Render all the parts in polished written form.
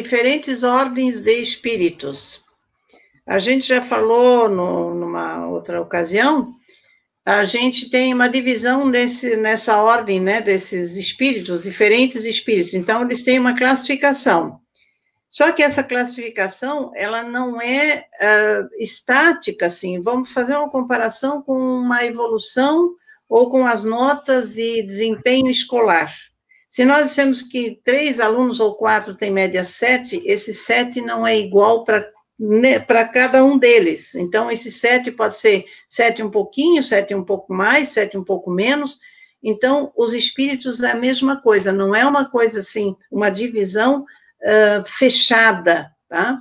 diferentes ordens de espíritos. A gente já falou numa outra ocasião, a gente tem uma divisão nessa ordem, né, desses espíritos, diferentes espíritos. Então, eles têm uma classificação. Só que essa classificação, ela não é estática, assim. Vamos fazer uma comparação com uma evolução ou com as notas de desempenho escolar. Se nós dissemos que 3 alunos ou 4 têm média 7, esse 7 não é igual para cada um deles. Então, esse 7 pode ser 7 um pouquinho, 7 um pouco mais, 7 um pouco menos. Então, os espíritos é a mesma coisa, não é uma coisa assim, uma divisão fechada, tá?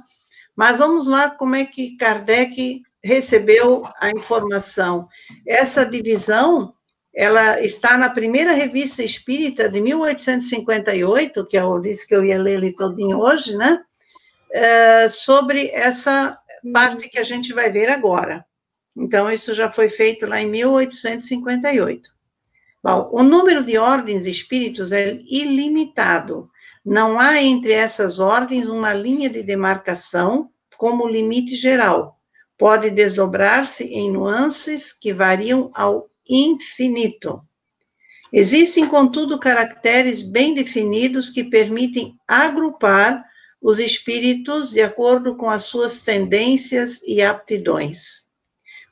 Mas vamos lá, como é que Kardec recebeu a informação. Essa divisão, ela está na primeira revista espírita de 1858, que eu disse que eu ia ler ele todinho hoje, né? Sobre essa parte que a gente vai ver agora. Então, isso já foi feito lá em 1858. Bom, o número de ordens espíritos é ilimitado. Não há entre essas ordens uma linha de demarcação como limite geral. Pode desdobrar-se em nuances que variam ao infinito. Existem, contudo, caracteres bem definidos que permitem agrupar os espíritos de acordo com as suas tendências e aptidões.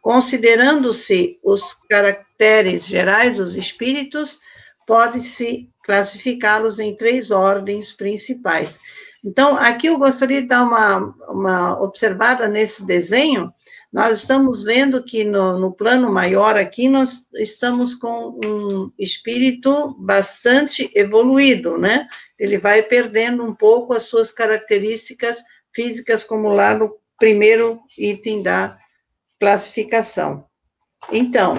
Considerando-se os caracteres gerais dos espíritos, pode-se classificá-los em 3 ordens principais. Então, aqui eu gostaria de dar uma observada nesse desenho. Nós estamos vendo que no plano maior aqui, nós estamos com um espírito bastante evoluído, né? Ele vai perdendo um pouco as suas características físicas, como lá no primeiro item da classificação. Então,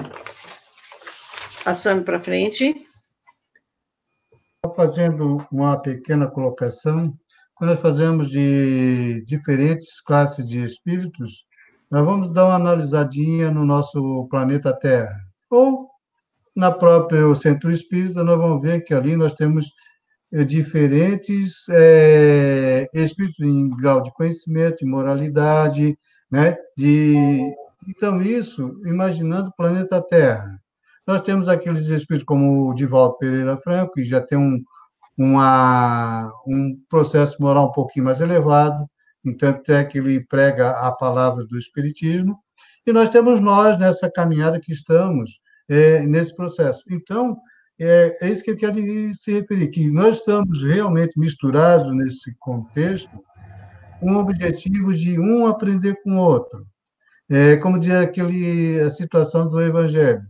passando para frente. Fazendo uma pequena colocação, quando nós fazemos de diferentes classes de espíritos, nós vamos dar uma analisadinha no nosso planeta Terra. Ou na própria Centro Espírita, nós vamos ver que ali nós temos diferentes espíritos em grau de conhecimento, de moralidade, né? Então, isso, imaginando o planeta Terra. Nós temos aqueles espíritos como o Divaldo Pereira Franco, que já tem um processo moral um pouquinho mais elevado, então até que ele prega a palavra do Espiritismo, e nós temos nós nessa caminhada que estamos nesse processo. Então, é isso que eu quero se referir, que nós estamos realmente misturados nesse contexto, com o objetivo de um aprender com o outro. Como diz a situação do Evangelho,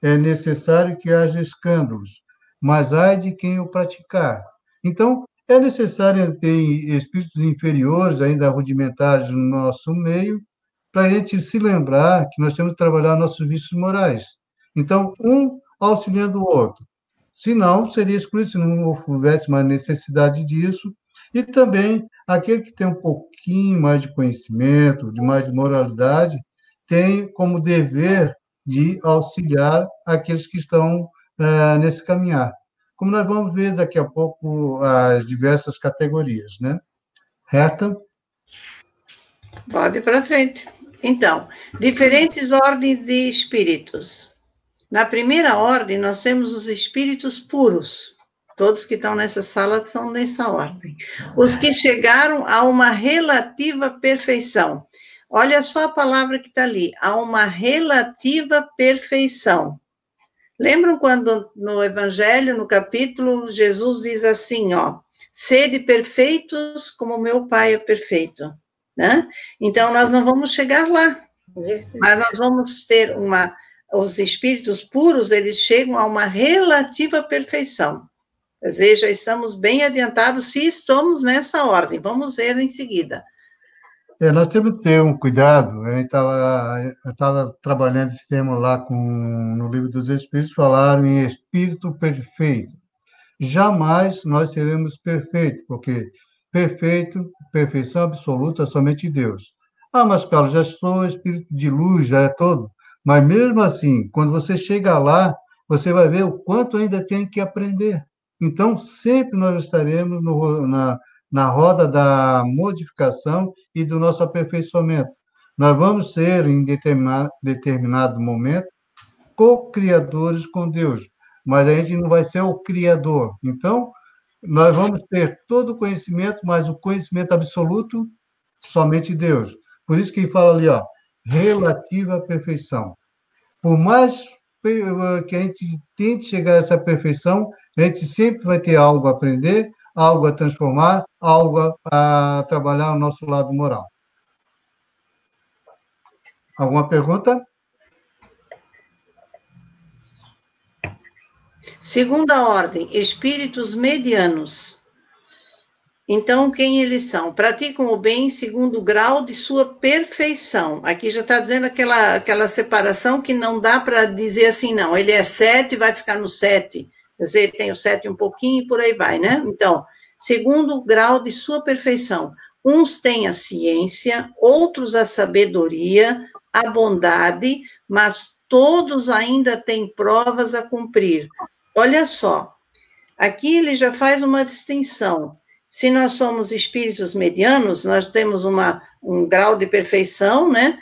é necessário que haja escândalos, mas ai de quem o praticar. Então, é necessário ter espíritos inferiores, ainda rudimentares no nosso meio, para a gente se lembrar que nós temos que trabalhar nossos vícios morais. Então, um auxiliando o outro. Se não, seria excluído, se não houvesse mais necessidade disso. E também, aquele que tem um pouquinho mais de conhecimento, de mais de moralidade, tem como dever de auxiliar aqueles que estão nesse caminhar. Como nós vamos ver daqui a pouco as diversas categorias, né? Reta? Pode ir para frente. Então, diferentes ordens de espíritos. Na primeira ordem, nós temos os espíritos puros. Todos que estão nessa sala são nessa ordem. Os que chegaram a uma relativa perfeição. Olha só a palavra que está ali, a uma relativa perfeição. Lembram quando no Evangelho, no capítulo, Jesus diz assim, ó, sede perfeitos como meu Pai é perfeito, né? Então, nós não vamos chegar lá, mas nós vamos ter os espíritos puros, eles chegam a uma relativa perfeição. Quer dizer, já estamos bem adiantados se estamos nessa ordem. Vamos ver em seguida. Nós temos que ter um cuidado. Eu estava trabalhando esse tema lá no Livro dos Espíritos, falaram em espírito perfeito. Jamais nós seremos perfeitos, porque perfeição absoluta é somente Deus. Ah, mas, Carlos, já sou espírito de luz, já é todo. Mas, mesmo assim, quando você chega lá, você vai ver o quanto ainda tem que aprender. Então, sempre nós estaremos na roda da modificação e do nosso aperfeiçoamento. Nós vamos ser, em determinado momento, co-criadores com Deus, mas a gente não vai ser o criador. Então, nós vamos ter todo o conhecimento, mas o conhecimento absoluto, somente Deus. Por isso que ele fala ali, ó, relativa à perfeição. Por mais que a gente tente chegar a essa perfeição, a gente sempre vai ter algo a aprender, algo a transformar, algo a trabalhar no nosso lado moral. Alguma pergunta? Segunda ordem, espíritos medianos. Então, quem eles são? Praticam o bem segundo o grau de sua perfeição. Aqui já está dizendo aquela separação que não dá para dizer assim, não, ele é 7, vai ficar no 7. Quer dizer, tem o 7 um pouquinho e por aí vai, né? Então, segundo o grau de sua perfeição. Uns têm a ciência, outros a sabedoria, a bondade, mas todos ainda têm provas a cumprir. Olha só, aqui ele já faz uma distinção. Se nós somos espíritos medianos, nós temos um grau de perfeição, né?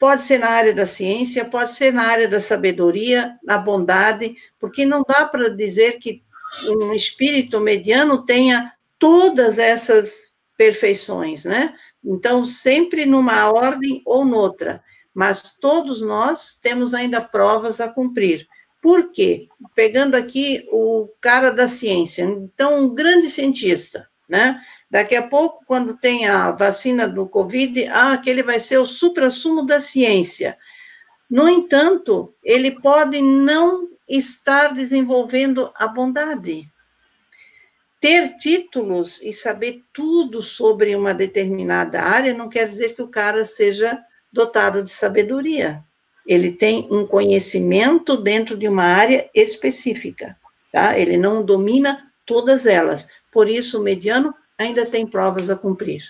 Pode ser na área da ciência, pode ser na área da sabedoria, na bondade, porque não dá para dizer que um espírito mediano tenha todas essas perfeições, né? Então, sempre numa ordem ou noutra, mas todos nós temos ainda provas a cumprir. Por quê? Pegando aqui o cara da ciência, então, um grande cientista, né? Daqui a pouco, quando tem a vacina do Covid, aquele vai ser o suprassumo da ciência. No entanto, ele pode não estar desenvolvendo a bondade. Ter títulos e saber tudo sobre uma determinada área não quer dizer que o cara seja dotado de sabedoria. Ele tem um conhecimento dentro de uma área específica, tá? Ele não domina todas elas. Por isso, o mediano ainda tem provas a cumprir.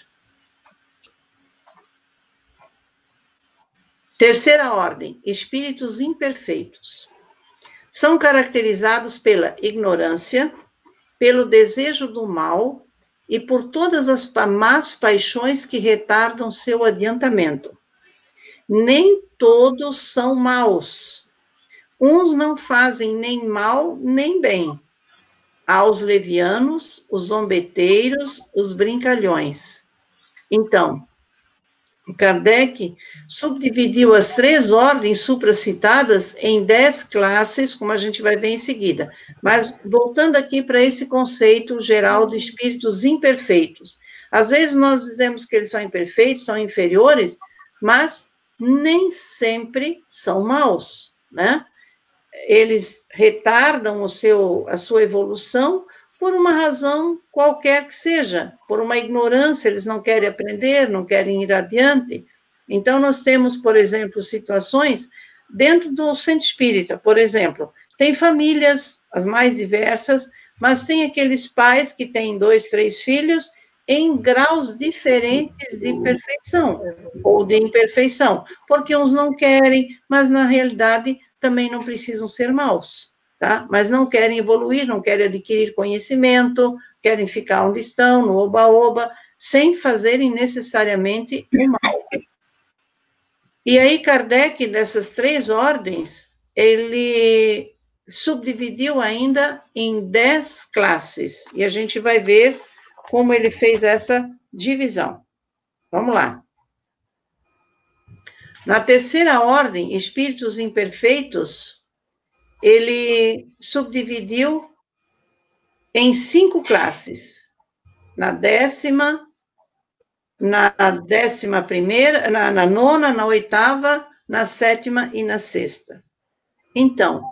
Terceira ordem, espíritos imperfeitos. São caracterizados pela ignorância, pelo desejo do mal e por todas as más paixões que retardam seu adiantamento. Nem todos são maus. Uns não fazem nem mal nem bem. Há os levianos, os zombeteiros, os brincalhões. Então, Kardec subdividiu as 3 ordens supracitadas em 10 classes, como a gente vai ver em seguida. Mas, voltando aqui para esse conceito geral de espíritos imperfeitos. Às vezes nós dizemos que eles são imperfeitos, são inferiores, mas nem sempre são maus, né? Eles retardam a sua evolução por uma razão qualquer que seja, por uma ignorância, eles não querem aprender, não querem ir adiante. Então, nós temos, por exemplo, situações dentro do centro espírita, por exemplo, tem famílias, as mais diversas, mas tem aqueles pais que têm 2, 3 filhos em graus diferentes de perfeição ou de imperfeição, porque uns não querem, mas na realidade também não precisam ser maus. Tá? Mas não querem evoluir, não querem adquirir conhecimento, querem ficar onde estão, no oba-oba, sem fazerem necessariamente o mal. E aí, Kardec, dessas 3 ordens, ele subdividiu ainda em 10 classes, e a gente vai ver como ele fez essa divisão. Vamos lá. Na terceira ordem, espíritos imperfeitos, ele subdividiu em 5 classes. Na 10ª, na 11ª, na 9ª, na 8ª, na 7ª e na 6ª. Então,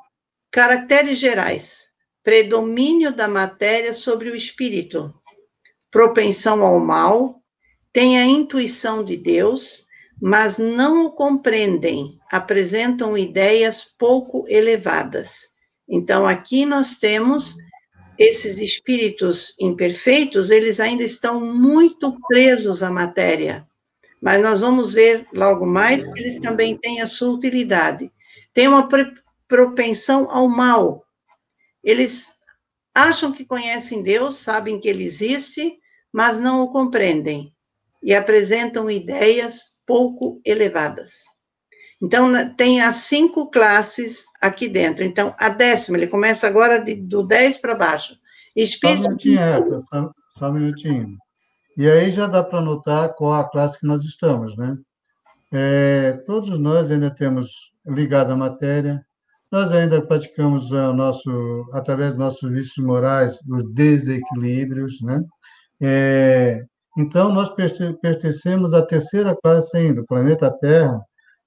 caracteres gerais: predomínio da matéria sobre o espírito, propensão ao mal, tem a intuição de Deus, mas não o compreendem, apresentam ideias pouco elevadas. Então, aqui nós temos esses espíritos imperfeitos, eles ainda estão muito presos à matéria, mas nós vamos ver logo mais que eles também têm a sua utilidade. Tem uma propensão ao mal. Eles acham que conhecem Deus, sabem que Ele existe, mas não o compreendem e apresentam ideias pouco elevadas. Então, tem as 5 classes aqui dentro. Então, a 10ª, ele começa agora do 10 para baixo. Só um Espírito... minutinho, só um minutinho. E aí já dá para notar qual a classe que nós estamos, né? Todos nós ainda temos ligado à matéria, nós ainda praticamos através dos nossos vícios morais, os desequilíbrios, né? Então, nós pertencemos à terceira classe ainda, o planeta Terra,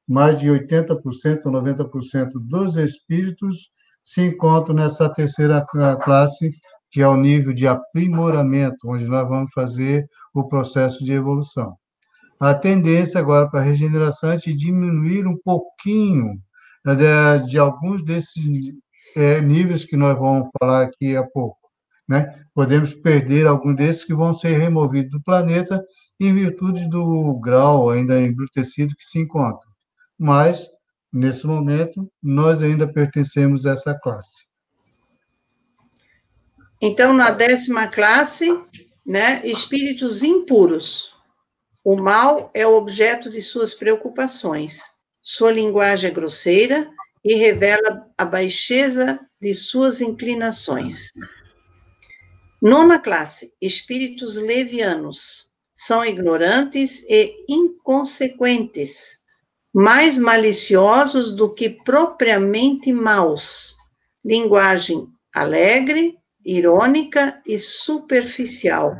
mais de 80%, 90% dos espíritos se encontram nessa terceira classe, que é o nível de aprimoramento, onde nós vamos fazer o processo de evolução. A tendência agora para a regeneração é de diminuir um pouquinho de alguns desses níveis que nós vamos falar aqui a pouco, né? Podemos perder alguns desses que vão ser removidos do planeta em virtude do grau ainda embrutecido que se encontra. Mas, nesse momento, nós ainda pertencemos a essa classe. Então, na 10ª classe, né, espíritos impuros. O mal é o objeto de suas preocupações. Sua linguagem é grosseira e revela a baixeza de suas inclinações. 9ª classe, espíritos levianos. São ignorantes e inconsequentes, mais maliciosos do que propriamente maus. Linguagem alegre, irônica e superficial.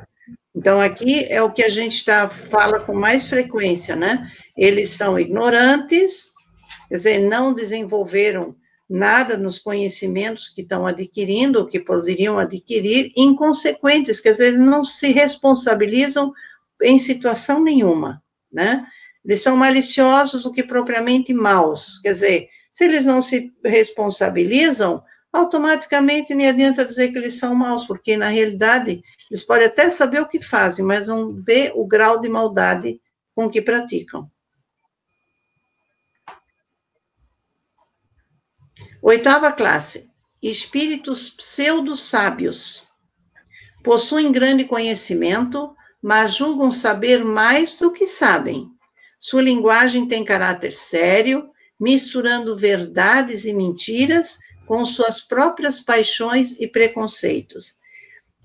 Então, aqui é o que a gente fala com mais frequência, né? Eles são ignorantes, quer dizer, não desenvolveram nada nos conhecimentos que estão adquirindo, ou que poderiam adquirir, inconsequentes, quer dizer, eles não se responsabilizam em situação nenhuma, né? Eles são maliciosos do que propriamente maus, quer dizer, se eles não se responsabilizam, automaticamente nem adianta dizer que eles são maus, porque, na realidade, eles podem até saber o que fazem, mas não vê o grau de maldade com que praticam. 8ª classe, espíritos pseudo-sábios. Possuem grande conhecimento, mas julgam saber mais do que sabem. Sua linguagem tem caráter sério, misturando verdades e mentiras com suas próprias paixões e preconceitos.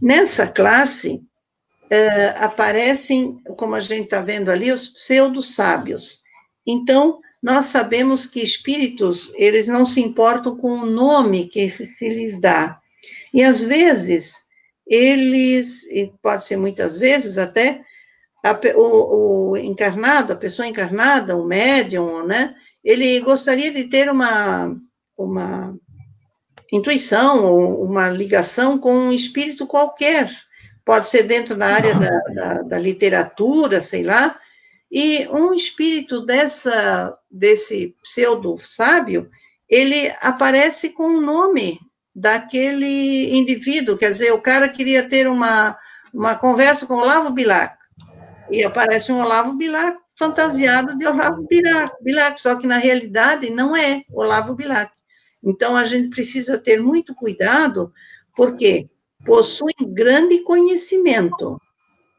Nessa classe, aparecem, como a gente está vendo ali, os pseudo-sábios. Então, nós sabemos que espíritos, eles não se importam com o nome que se lhes dá. E, às vezes, eles, e pode ser muitas vezes até, o encarnado, a pessoa encarnada, o médium, né, ele gostaria de ter uma intuição, ou uma ligação com um espírito qualquer, pode ser dentro da área da literatura, sei lá, e um espírito desse pseudo-sábio, ele aparece com o nome daquele indivíduo, quer dizer, o cara queria ter uma conversa com Olavo Bilac, e aparece um Olavo Bilac fantasiado de Olavo Bilac, só que na realidade não é Olavo Bilac. Então, a gente precisa ter muito cuidado, porque possuem grande conhecimento,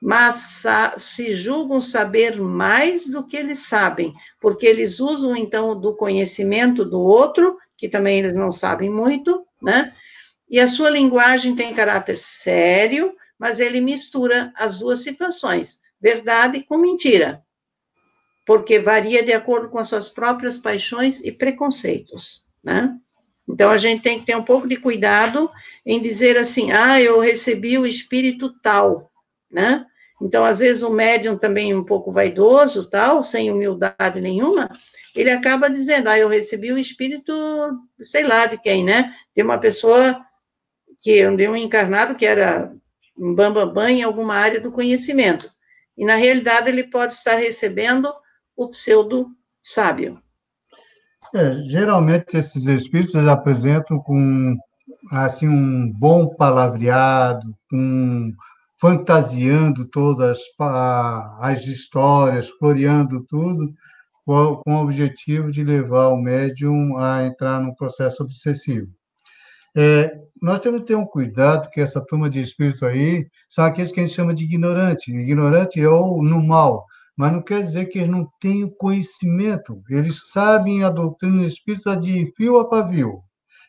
mas se julgam saber mais do que eles sabem, porque eles usam, então, do conhecimento do outro, que também eles não sabem muito, né? E a sua linguagem tem caráter sério, mas ele mistura as duas situações, verdade com mentira, porque varia de acordo com as suas próprias paixões e preconceitos, né? Então, a gente tem que ter um pouco de cuidado em dizer assim, eu recebi o espírito tal, né? Então, às vezes, o médium também um pouco vaidoso, tal, sem humildade nenhuma, ele acaba dizendo, eu recebi o espírito, sei lá de quem, né? De uma pessoa, de um encarnado que era um bambambam em alguma área do conhecimento. E, na realidade, ele pode estar recebendo o pseudo-sábio. Geralmente, esses espíritos apresentam com assim, um bom palavreado, fantasiando todas as histórias, floreando tudo, com o objetivo de levar o médium a entrar num processo obsessivo. Nós temos que ter um cuidado, que essa turma de espírito aí são aqueles que a gente chama de ignorante. Ignorante é o no mal, mas não quer dizer que eles não tenham conhecimento. Eles sabem a doutrina espírita de fio a pavio.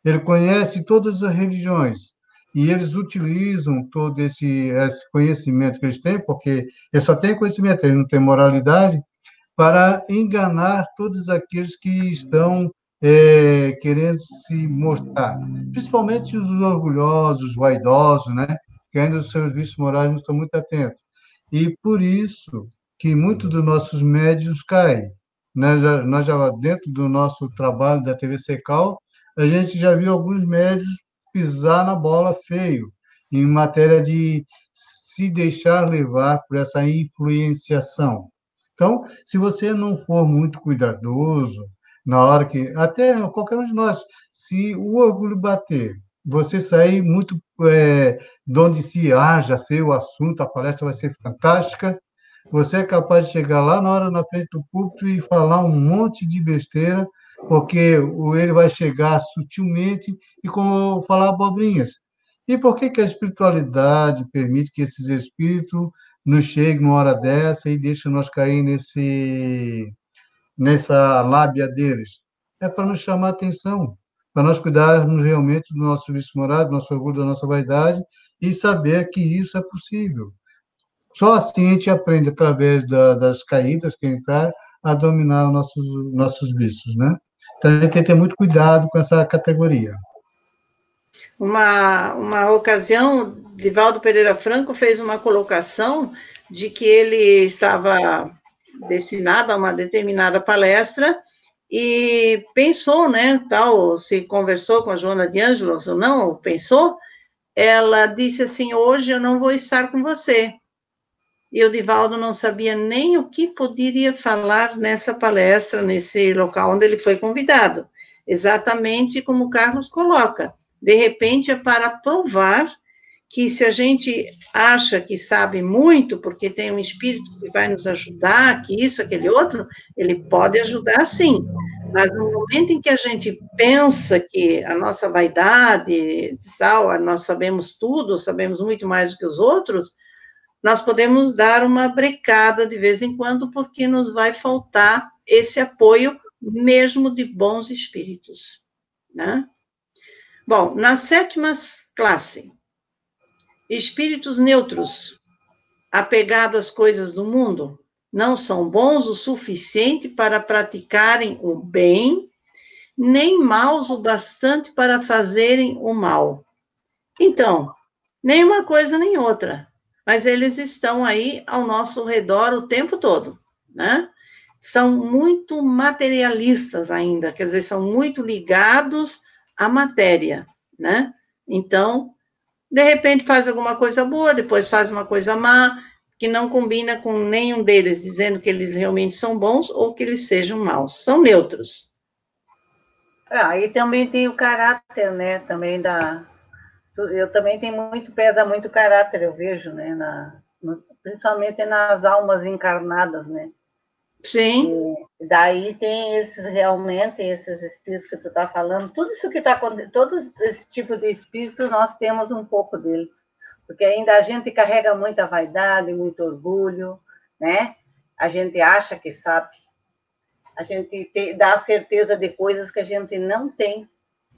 Ele conhece todas as religiões e eles utilizam todo esse conhecimento que eles têm, porque eles só têm conhecimento, eles não têm moralidade, para enganar todos aqueles que estão querendo se mostrar, principalmente os orgulhosos, vaidosos, né? Que ainda os seus vícios morais não estão muito atentos. E por isso que muitos dos nossos médios caem. Nós já, dentro do nosso trabalho da TV Secal, a gente já viu alguns médios pisar na bola feio, em matéria de se deixar levar por essa influenciação. Então, se você não for muito cuidadoso, na hora que, até qualquer um de nós, se o orgulho bater, você sair muito de onde se já sei o assunto, a palestra vai ser fantástica, você é capaz de chegar lá na hora na frente do púlpito e falar um monte de besteira, porque ele vai chegar sutilmente e como falar abobrinhas. E por que que a espiritualidade permite que esses espíritos nos cheguem numa hora dessa e deixem nós cair nessa lábia deles? É para nos chamar a atenção, para nós cuidarmos realmente do nosso vício moral, do nosso orgulho, da nossa vaidade e saber que isso é possível. Só assim a gente aprende, através das caídas que a gente está, a dominar os nossos vícios, né? Então, a gente tem que ter muito cuidado com essa categoria. Uma ocasião, Divaldo Pereira Franco fez uma colocação de que ele estava destinado a uma determinada palestra e pensou, né, tal, se conversou com a Joana de Ângelos ou não, pensou, ela disse assim, hoje eu não vou estar com você. E o Divaldo não sabia nem o que poderia falar nessa palestra, nesse local onde ele foi convidado. Exatamente como o Carlos coloca. De repente, é para provar que se a gente acha que sabe muito, porque tem um espírito que vai nos ajudar, que isso, aquele outro, ele pode ajudar sim. Mas no momento em que a gente pensa que a nossa vaidade, nós sabemos tudo, sabemos muito mais do que os outros, nós podemos dar uma brecada de vez em quando, porque nos vai faltar esse apoio, mesmo de bons espíritos, né? Bom, na 7ª classe, espíritos neutros, apegados às coisas do mundo, não são bons o suficiente para praticarem o bem, nem maus o bastante para fazerem o mal. Então, nem uma coisa nem outra. Mas eles estão aí ao nosso redor o tempo todo, né? São muito materialistas ainda, quer dizer, são muito ligados à matéria, né? Então, de repente faz alguma coisa boa, depois faz uma coisa má, que não combina com nenhum deles, dizendo que eles realmente são bons ou que eles sejam maus. São neutros. Aí também tem o caráter, né? Também eu também tenho pesa muito o caráter, eu vejo, né? Principalmente nas almas encarnadas, né? Sim. E daí tem realmente esses espíritos que tu está falando, tudo isso que está acontecendo, todo esse tipo de espírito, nós temos um pouco deles, porque ainda a gente carrega muita vaidade, muito orgulho, né? A gente acha que sabe, a gente dá a certeza de coisas que a gente não tem,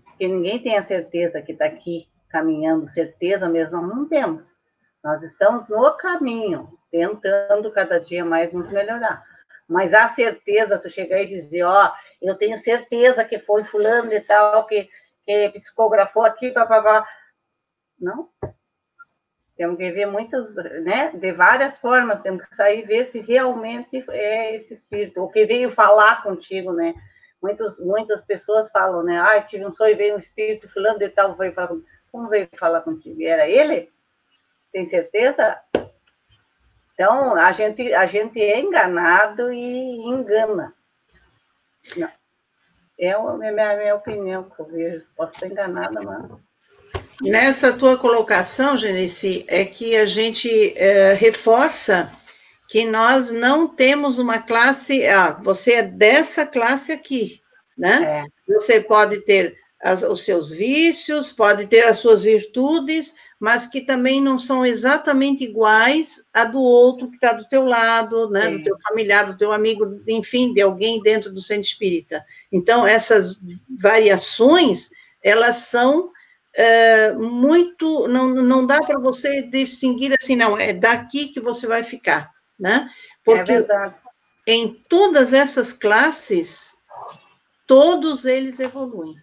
porque ninguém tem a certeza que está aqui caminhando, certeza mesmo, não temos. Nós estamos no caminho, tentando cada dia mais nos melhorar. Mas a certeza, tu chegar e dizer, eu tenho certeza que foi fulano e tal, que psicografou aqui, papapá. Não. Temos que ver muitas, né? De várias formas, temos que sair e ver se realmente é esse espírito, ou que veio falar contigo, né? Muitas pessoas falam, né? Tive um sonho e veio um espírito, fulano de tal, veio falar contigo. Como veio falar contigo? E era ele? Tem certeza? Então, a gente é enganado e engana. Não. É a minha opinião, que eu vejo. Posso estar enganada, mas... Nessa tua colocação, Genici, é que a gente reforça que nós não temos uma classe... você é dessa classe aqui, né? Você pode ter os seus vícios, pode ter as suas virtudes, mas que também não são exatamente iguais a do outro que está do teu lado, né, do teu familiar, do teu amigo, enfim, de alguém dentro do centro espírita. Então, essas variações, elas são muito... Não dá para você distinguir assim, não, é daqui que você vai ficar, né? Porque é verdade. Em todas essas classes, todos eles evoluem.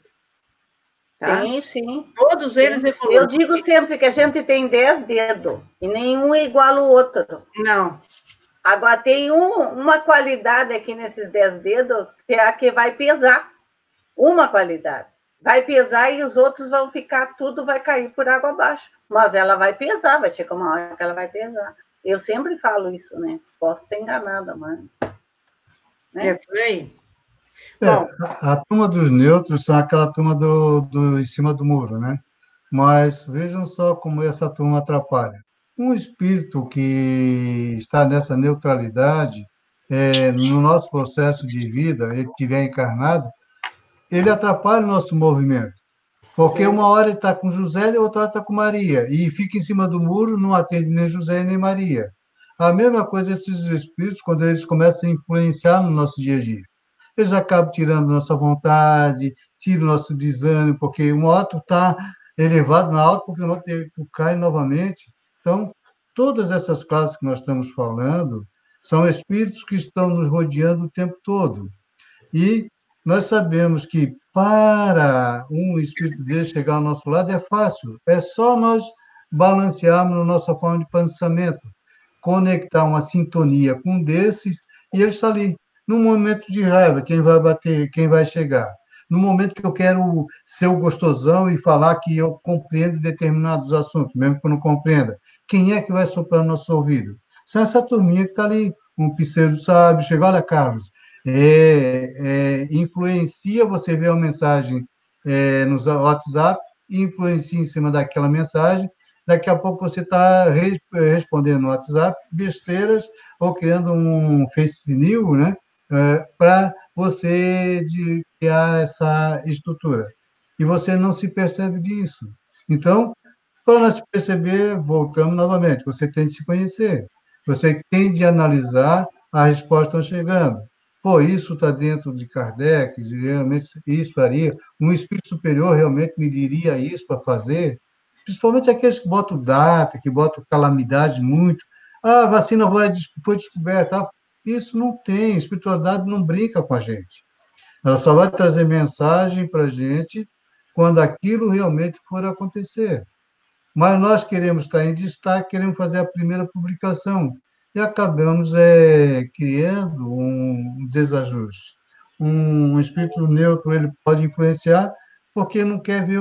Tá? Sim, sim. Todos eles evoluem. Eu digo sempre que a gente tem 10 dedos, e nenhum é igual ao outro. Não. Agora, tem uma qualidade aqui nesses 10 dedos, que é a que vai pesar. Uma qualidade. Vai pesar e os outros vão ficar, tudo vai cair por água abaixo. Mas ela vai pesar, vai chegar uma hora que ela vai pesar. Eu sempre falo isso, né? Posso estar enganada, mas... Né? É por aí. Bom, a turma dos neutros são aquela turma em cima do muro, né? Mas vejam só como essa turma atrapalha. Um espírito que está nessa neutralidade, no nosso processo de vida, ele estiver encarnado, ele atrapalha o nosso movimento. Porque uma hora ele está com José e outra hora está com Maria. E fica em cima do muro, não atende nem José nem Maria. A mesma coisa esses espíritos, quando eles começam a influenciar no nosso dia a dia. Eles acabam tirando nossa vontade, tiram nosso desânimo, porque uma hora tu está elevado na alta, porque o outro tu cai novamente. Então, todas essas classes que nós estamos falando são espíritos que estão nos rodeando o tempo todo. E nós sabemos que para um espírito desse chegar ao nosso lado é fácil, é só nós balancearmos a nossa forma de pensamento, conectar uma sintonia com um desses e ele está ali. No momento de raiva, quem vai bater, quem vai chegar? No momento que eu quero ser o gostosão e falar que eu compreendo determinados assuntos, mesmo que eu não compreenda, quem é que vai soprar no nosso ouvido? São essa turminha que está ali, um pseudo sábio, chega, olha, Carlos, influencia, você vê uma mensagem no WhatsApp, influencia em cima daquela mensagem, daqui a pouco você está respondendo no WhatsApp besteiras ou criando um Face News, né? Para você criar essa estrutura. E você não se percebe disso. Então, para não se perceber, voltamos novamente, você tem de se conhecer. Você tem de analisar a resposta chegando. Pô, isso está dentro de Kardec, realmente isso faria. Um espírito superior realmente me diria isso para fazer? Principalmente aqueles que botam data, que botam calamidade muito. Ah, a vacina foi descoberta. Isso não tem, a espiritualidade não brinca com a gente. Ela só vai trazer mensagem para a gente quando aquilo realmente for acontecer. Mas nós queremos estar em destaque, queremos fazer a primeira publicação e acabamos criando um desajuste. Um espírito neutro ele pode influenciar porque não quer ver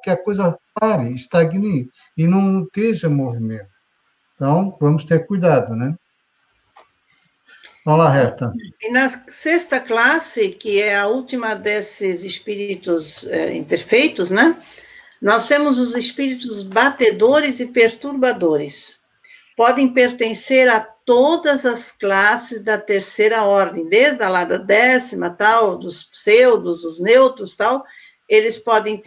que a coisa pare, estagne e não esteja movimento. Então, vamos ter cuidado, né? Vamos lá, Reta. E na sexta classe, que é a última desses espíritos imperfeitos, né? Nós temos os espíritos batedores e perturbadores. Podem pertencer a todas as classes da terceira ordem, desde a lá da 10ª, tal, dos pseudos, os neutros, tal, eles podem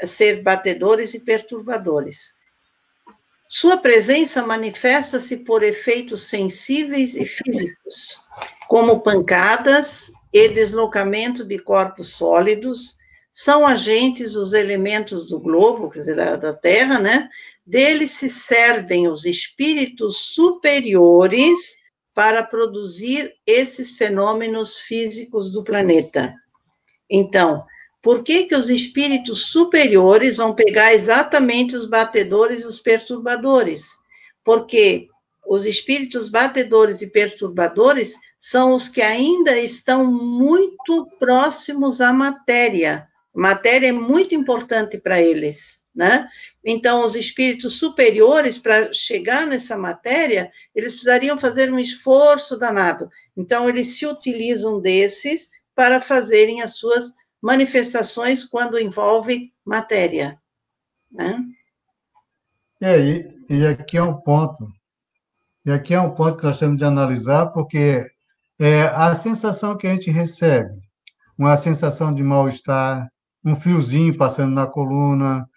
ser batedores e perturbadores. Sua presença manifesta-se por efeitos sensíveis e físicos, como pancadas e deslocamento de corpos sólidos. São agentes os elementos do globo, quer dizer, da Terra, né? Deles se servem os espíritos superiores para produzir esses fenômenos físicos do planeta. Então, por que os espíritos superiores vão pegar exatamente os batedores e os perturbadores? Porque os espíritos batedores e perturbadores são os que ainda estão muito próximos à matéria. A matéria é muito importante para eles, né? Então, os espíritos superiores, para chegar nessa matéria, eles precisariam fazer um esforço danado. Então, eles se utilizam desses para fazerem as suas manifestações quando envolve matéria, né? E aqui é um ponto. E aqui é um ponto que nós temos de analisar, porque a sensação que a gente recebe, uma sensação de mal-estar, um fiozinho passando na coluna,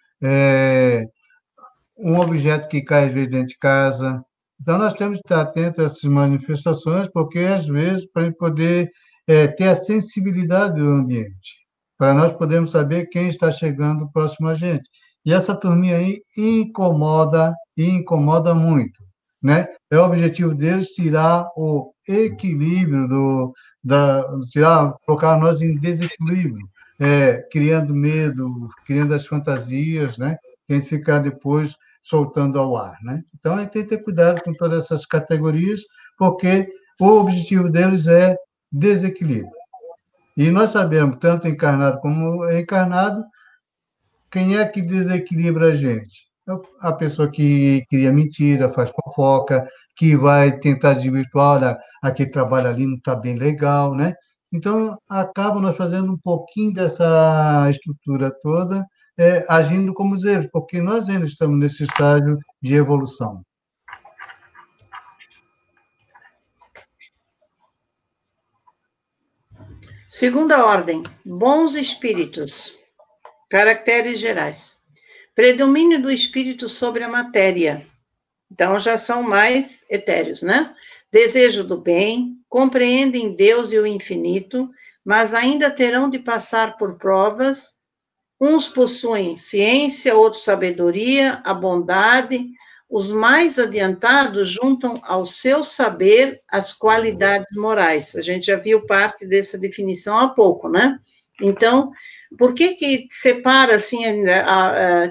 um objeto que cai às vezes dentro de casa. Então, nós temos que estar atentos a essas manifestações, porque, às vezes, para a gente poder ter a sensibilidade do ambiente, para nós podermos saber quem está chegando próximo a gente. E essa turminha aí incomoda, e incomoda muito, né? É o objetivo deles tirar o equilíbrio colocar nós em desequilíbrio, criando medo, criando as fantasias, né? Que a gente ficar depois soltando ao ar, né? Então, a gente tem que ter cuidado com todas essas categorias, porque o objetivo deles é desequilíbrio. E nós sabemos, tanto encarnado como encarnado, quem é que desequilibra a gente? A pessoa que cria mentira, faz fofoca, que vai tentar desvirtuar, olha, aquele trabalho ali não está bem legal, né? Então, acaba nós fazendo um pouquinho dessa estrutura toda, agindo como os erros, porque nós ainda estamos nesse estágio de evolução. Segunda ordem, bons espíritos. Caracteres gerais. Predomínio do espírito sobre a matéria. Então, já são mais etéreos, né? Desejo do bem, compreendem Deus e o infinito, mas ainda terão de passar por provas. Uns possuem ciência, outros sabedoria, a bondade. Os mais adiantados juntam ao seu saber as qualidades morais. A gente já viu parte dessa definição há pouco, né? Então, por que separa assim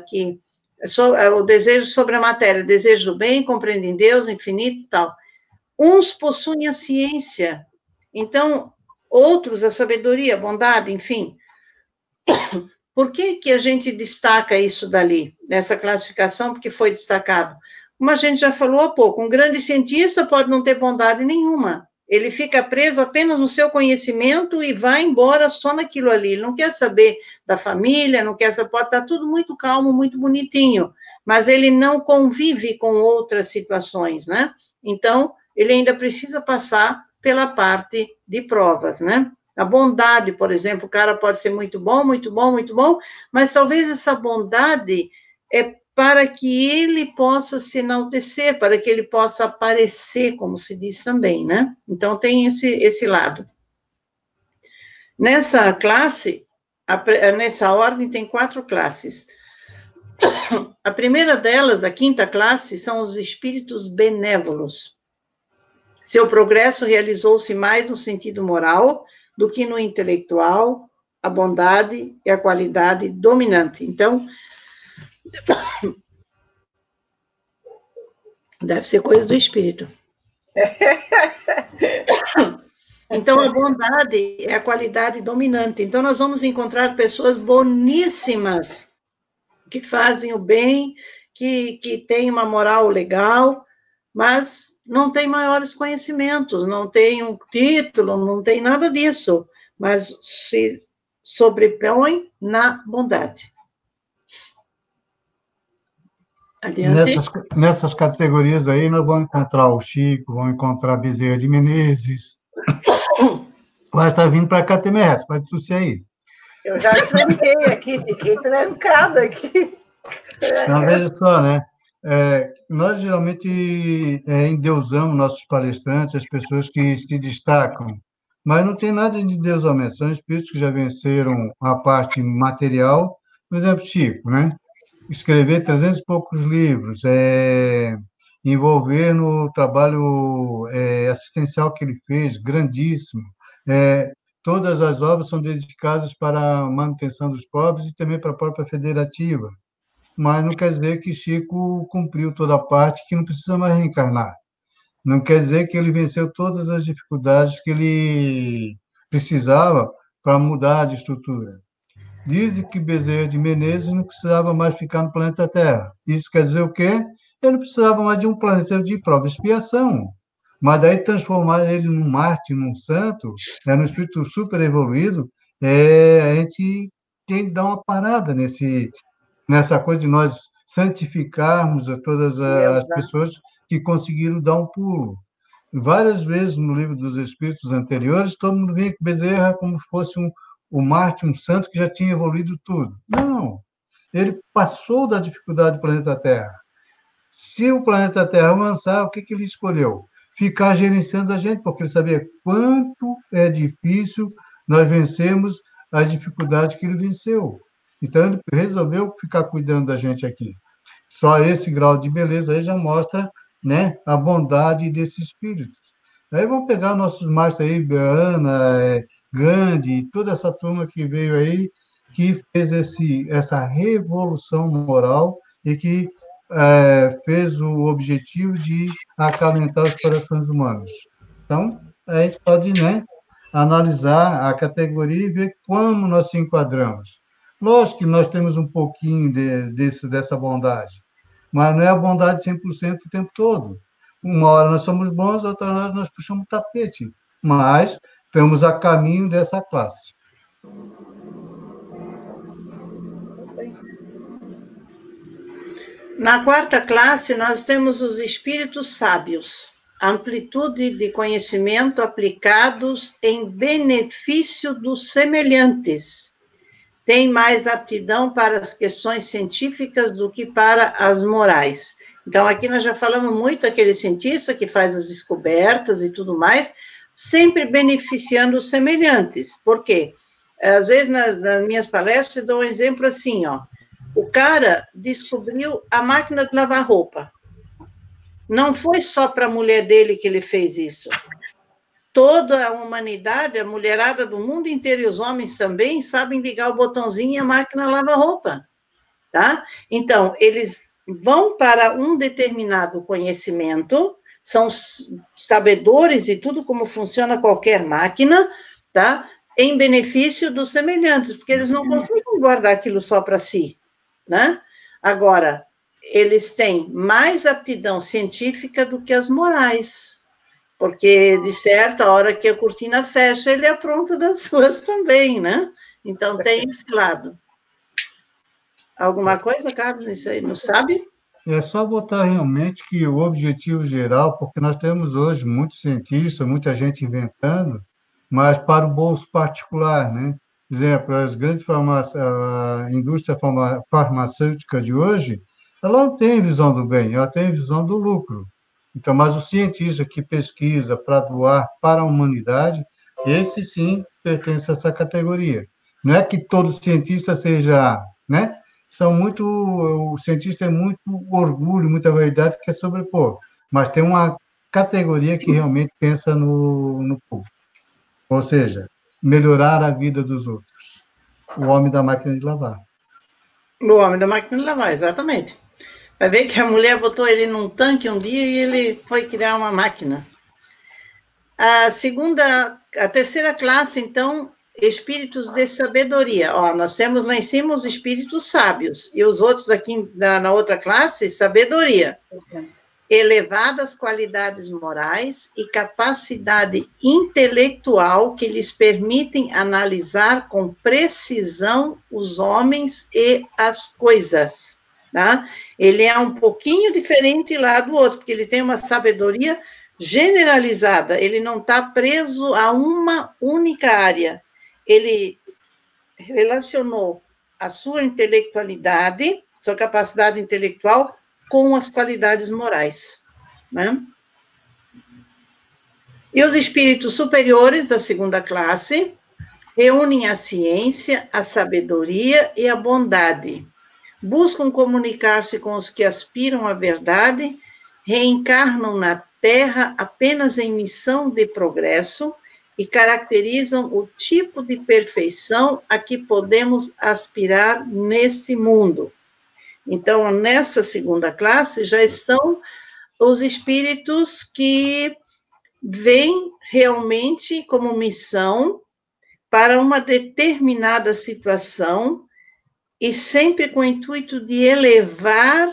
que o desejo sobre a matéria, desejo do bem, compreendem Deus, infinito e tal. Uns possuem a ciência, então, outros a sabedoria, a bondade, enfim. Por que a gente destaca isso dali, nessa classificação, porque foi destacado? Como a gente já falou há pouco, um grande cientista pode não ter bondade nenhuma, ele fica preso apenas no seu conhecimento e vai embora só naquilo ali, ele não quer saber da família, não quer saber, pode estar tudo muito calmo, muito bonitinho, mas ele não convive com outras situações, né? Então, ele ainda precisa passar pela parte de provas, né? A bondade, por exemplo, o cara pode ser muito bom, muito bom, muito bom, mas talvez essa bondade é para que ele possa se enaltecer, para que ele possa aparecer, como se diz também, né? Então, tem esse lado. Nessa classe, nessa ordem, tem 4 classes. A primeira delas, a 5ª classe, são os espíritos benévolos. Seu progresso realizou-se mais no sentido moral do que no intelectual, a bondade e a qualidade dominante. Então, deve ser coisa do espírito. Então, a bondade é a qualidade dominante. Então, nós vamos encontrar pessoas boníssimas, que fazem o bem, que têm uma moral legal, mas não tem maiores conhecimentos, não tem um título, não tem nada disso, mas se sobrepõe na bondade. Adiante. Nessas categorias aí, nós vamos encontrar o Chico, vamos encontrar Bezerra de Menezes. Vai estar vindo para cá, Temerreto, vai tossir aí. Eu já tranquei aqui, fiquei trancada aqui. Então, veja só, né? Nós geralmente endeusamos nossos palestrantes, as pessoas que se destacam, mas não tem nada de endeusamento, são espíritos que já venceram a parte material, por exemplo, Chico, né? Escrever 300 e poucos livros, envolver no trabalho assistencial que ele fez, grandíssimo. Todas as obras são dedicadas para a manutenção dos pobres e também para a própria federativa. Mas não quer dizer que Chico cumpriu toda a parte, que não precisa mais reencarnar. Não quer dizer que ele venceu todas as dificuldades que ele precisava para mudar de estrutura. Dizem que Bezerra de Menezes não precisava mais ficar no planeta Terra. Isso quer dizer o quê? Ele não precisava mais de um planeta de prova e expiação. Mas daí transformar ele num mártir, num santo, num espírito super evoluído, a gente tem que dar uma parada nessa coisa de nós santificarmos a todas as pessoas que conseguiram dar um pulo. Várias vezes no livro dos Espíritos anteriores, todo mundo via que Bezerra como se fosse o Marte, um santo que já tinha evoluído tudo. Não. Ele passou da dificuldade do planeta Terra. Se o planeta Terra avançar, o que ele escolheu? Ficar gerenciando a gente, porque ele sabia quanto é difícil nós vencermos as dificuldades que ele venceu. Então, ele resolveu ficar cuidando da gente aqui. Só esse grau de beleza aí já mostra, né, a bondade desse espírito. Aí vamos pegar nossos mastros aí, Ana, Gandhi, toda essa turma que veio aí, que fez essa revolução moral e que fez o objetivo de acalentar os corações humanos. Então, a gente pode, né, analisar a categoria e ver como nós se enquadramos. Lógico que nós temos um pouquinho dessa bondade, mas não é a bondade 100% o tempo todo. Uma hora nós somos bons, outra hora nós puxamos o tapete, mas estamos a caminho dessa classe. Na quarta classe, nós temos os espíritos sábios, amplitude de conhecimento aplicados em benefício dos semelhantes. Tem mais aptidão para as questões científicas do que para as morais. Então, aqui nós já falamos muito daquele cientista que faz as descobertas e tudo mais, sempre beneficiando os semelhantes. Por quê? Às vezes, nas minhas palestras, eu dou um exemplo assim, ó. O cara descobriu a máquina de lavar roupa. Não foi só para a mulher dele que ele fez isso. Toda a humanidade, a mulherada do mundo inteiro e os homens também sabem ligar o botãozinho e a máquina lava roupa, tá? Então, eles vão para um determinado conhecimento, são sabedores de tudo como funciona qualquer máquina, tá? Em benefício dos semelhantes, porque eles não conseguem guardar aquilo só para si, né? Agora, eles têm mais aptidão científica do que as morais, porque, de certo, a hora que a cortina fecha, ele apronta das suas também, né? Então, tem esse lado. Alguma coisa, Carlos, isso aí, não sabe? É só botar realmente que o objetivo geral, porque nós temos hoje muitos cientistas, muita gente inventando, mas para o bolso particular, né? Por exemplo, as grandes a indústria farmacêutica de hoje, ela não tem visão do bem, ela tem visão do lucro. Então, mas o cientista que pesquisa para doar para a humanidade, esse sim pertence a essa categoria. Não é que todo cientista seja, né? O cientista é muito orgulho, muita vaidade que quer sobrepor, mas tem uma categoria que realmente pensa no povo, ou seja, melhorar a vida dos outros. O homem da máquina de lavar. O homem da máquina de lavar, exatamente. Vai ver que a mulher botou ele num tanque um dia e ele foi criar uma máquina. A terceira classe, então, espíritos de sabedoria. Ó, nós temos lá em cima os espíritos sábios, e os outros aqui na outra classe, sabedoria. Elevadas qualidades morais e capacidade intelectual que lhes permitem analisar com precisão os homens e as coisas. Tá? Ele é um pouquinho diferente lá do outro, porque ele tem uma sabedoria generalizada, ele não está preso a uma única área. Ele relacionou a sua intelectualidade, sua capacidade intelectual, com as qualidades morais, né? E os espíritos superiores, da segunda classe, reúnem a ciência, a sabedoria e a bondade. Buscam comunicar-se com os que aspiram à verdade, reencarnam na Terra apenas em missão de progresso e caracterizam o tipo de perfeição a que podemos aspirar neste mundo. Então, nessa segunda classe, já estão os espíritos que vêm realmente como missão para uma determinada situação e sempre com o intuito de elevar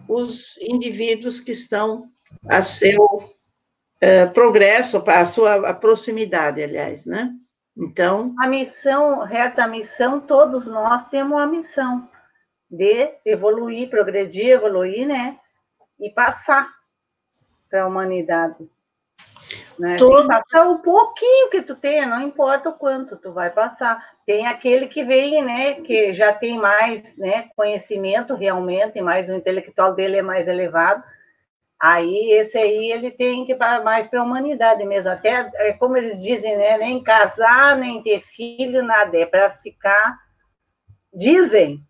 os indivíduos que estão a seu progresso, a sua proximidade, aliás, né? Então... A missão, reta missão, todos nós temos a missão de evoluir, progredir, evoluir, né? E passar para a humanidade. Né? Passar o pouquinho que tu tenha, não importa o quanto, tu vai passar. Tem aquele que vem, né, que já tem mais, né, conhecimento realmente, mais o intelectual dele é mais elevado. Aí, esse aí, ele tem que ir mais para a humanidade mesmo. Até, como eles dizem, né, nem casar, nem ter filho, nada. É para ficar, dizem,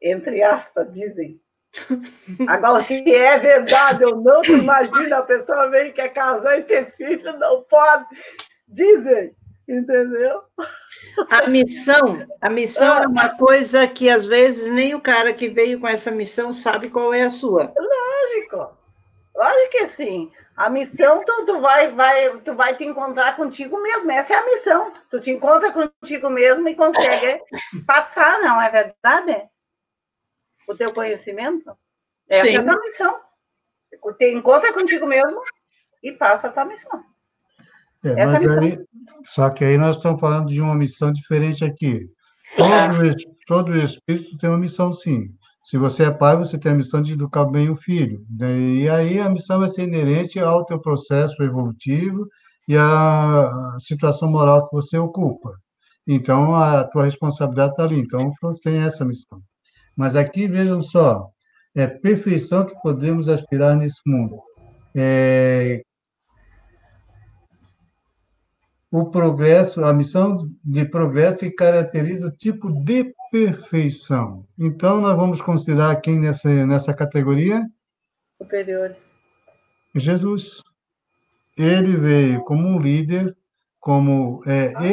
entre aspas, dizem. Agora, se é verdade ou não, tu imagina, a pessoa vem, quer casar e ter filho, não pode. Dizem, entendeu? A missão é uma coisa que, às vezes, nem o cara que veio com essa missão sabe qual é a sua. Lógico que sim. A missão, tu vai te encontrar contigo mesmo. Essa é a missão. Tu te encontra contigo mesmo e consegue passar, não é verdade? O teu conhecimento. Essa é a tua missão. Te encontra contigo mesmo e passa a tua missão. Mas aí, só que aí nós estamos falando de uma missão diferente aqui. Todo espírito tem uma missão, sim. Se você é pai, você tem a missão de educar bem o filho. E aí a missão vai ser inerente ao teu processo evolutivo e à situação moral que você ocupa. Então, a tua responsabilidade está ali. Então, você tem essa missão. Mas aqui, vejam só, é perfeição que podemos aspirar nesse mundo. O progresso, a missão de progresso que caracteriza o tipo de perfeição. Então, nós vamos considerar quem nessa categoria? Superiores. Jesus. Ele veio como um líder, como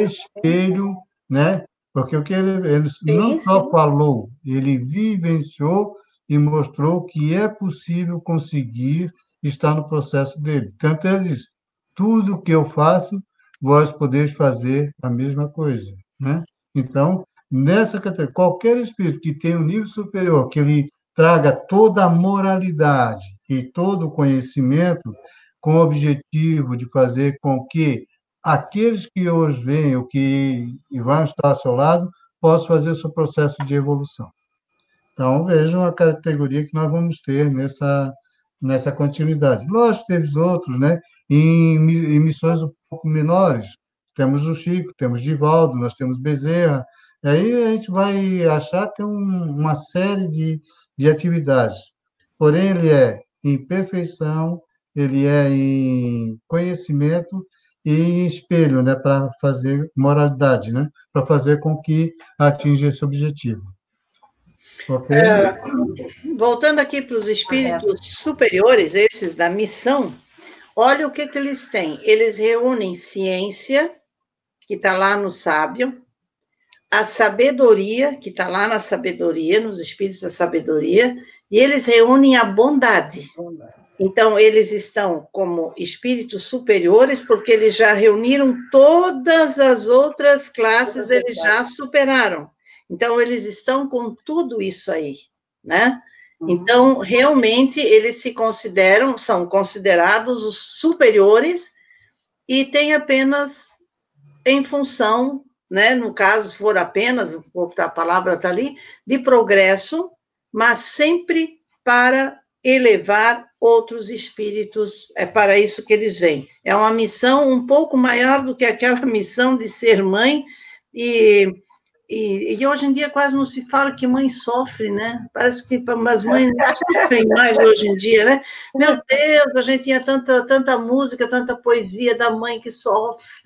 espelho, né? Porque o que ele não só falou, ele vivenciou e mostrou que é possível conseguir estar no processo dele. Tanto ele diz, tudo que eu faço, vós podeis fazer a mesma coisa, né? Então, nessa categoria, qualquer espírito que tenha um nível superior, que ele traga toda a moralidade e todo o conhecimento, com o objetivo de fazer com que aqueles que hoje vêm, ou que vão estar ao seu lado, possam fazer o seu processo de evolução. Então, vejam a categoria que nós vamos ter nessa continuidade. Lógico, teve outros, né? Em missões um pouco menores. Temos o Chico, temos Divaldo, nós temos Bezerra. E aí a gente vai achar que tem uma série de atividades. Porém, ele é em perfeição, ele é em conhecimento e em espelho, né? Para fazer moralidade, né? Para fazer com que atinja esse objetivo. Okay? Voltando aqui para os espíritos superiores, esses da missão, olha o que eles têm. Eles reúnem ciência, que está lá no sábio, a sabedoria, que está lá na sabedoria, nos espíritos da sabedoria, e eles reúnem a bondade. Então, eles estão como espíritos superiores, porque eles já reuniram todas as outras classes, eles já superaram. Então, eles estão com tudo isso aí, né? Então, realmente, eles são considerados os superiores e têm apenas em função, né? No caso, se for apenas, a palavra está ali, de progresso, mas sempre para elevar outros espíritos, é para isso que eles vêm. É uma missão um pouco maior do que aquela missão de ser mãe, e hoje em dia quase não se fala que mãe sofre, né? Parece que as mães não sofrem mais hoje em dia, né? Meu Deus, a gente tinha tanta música, tanta poesia da mãe que sofre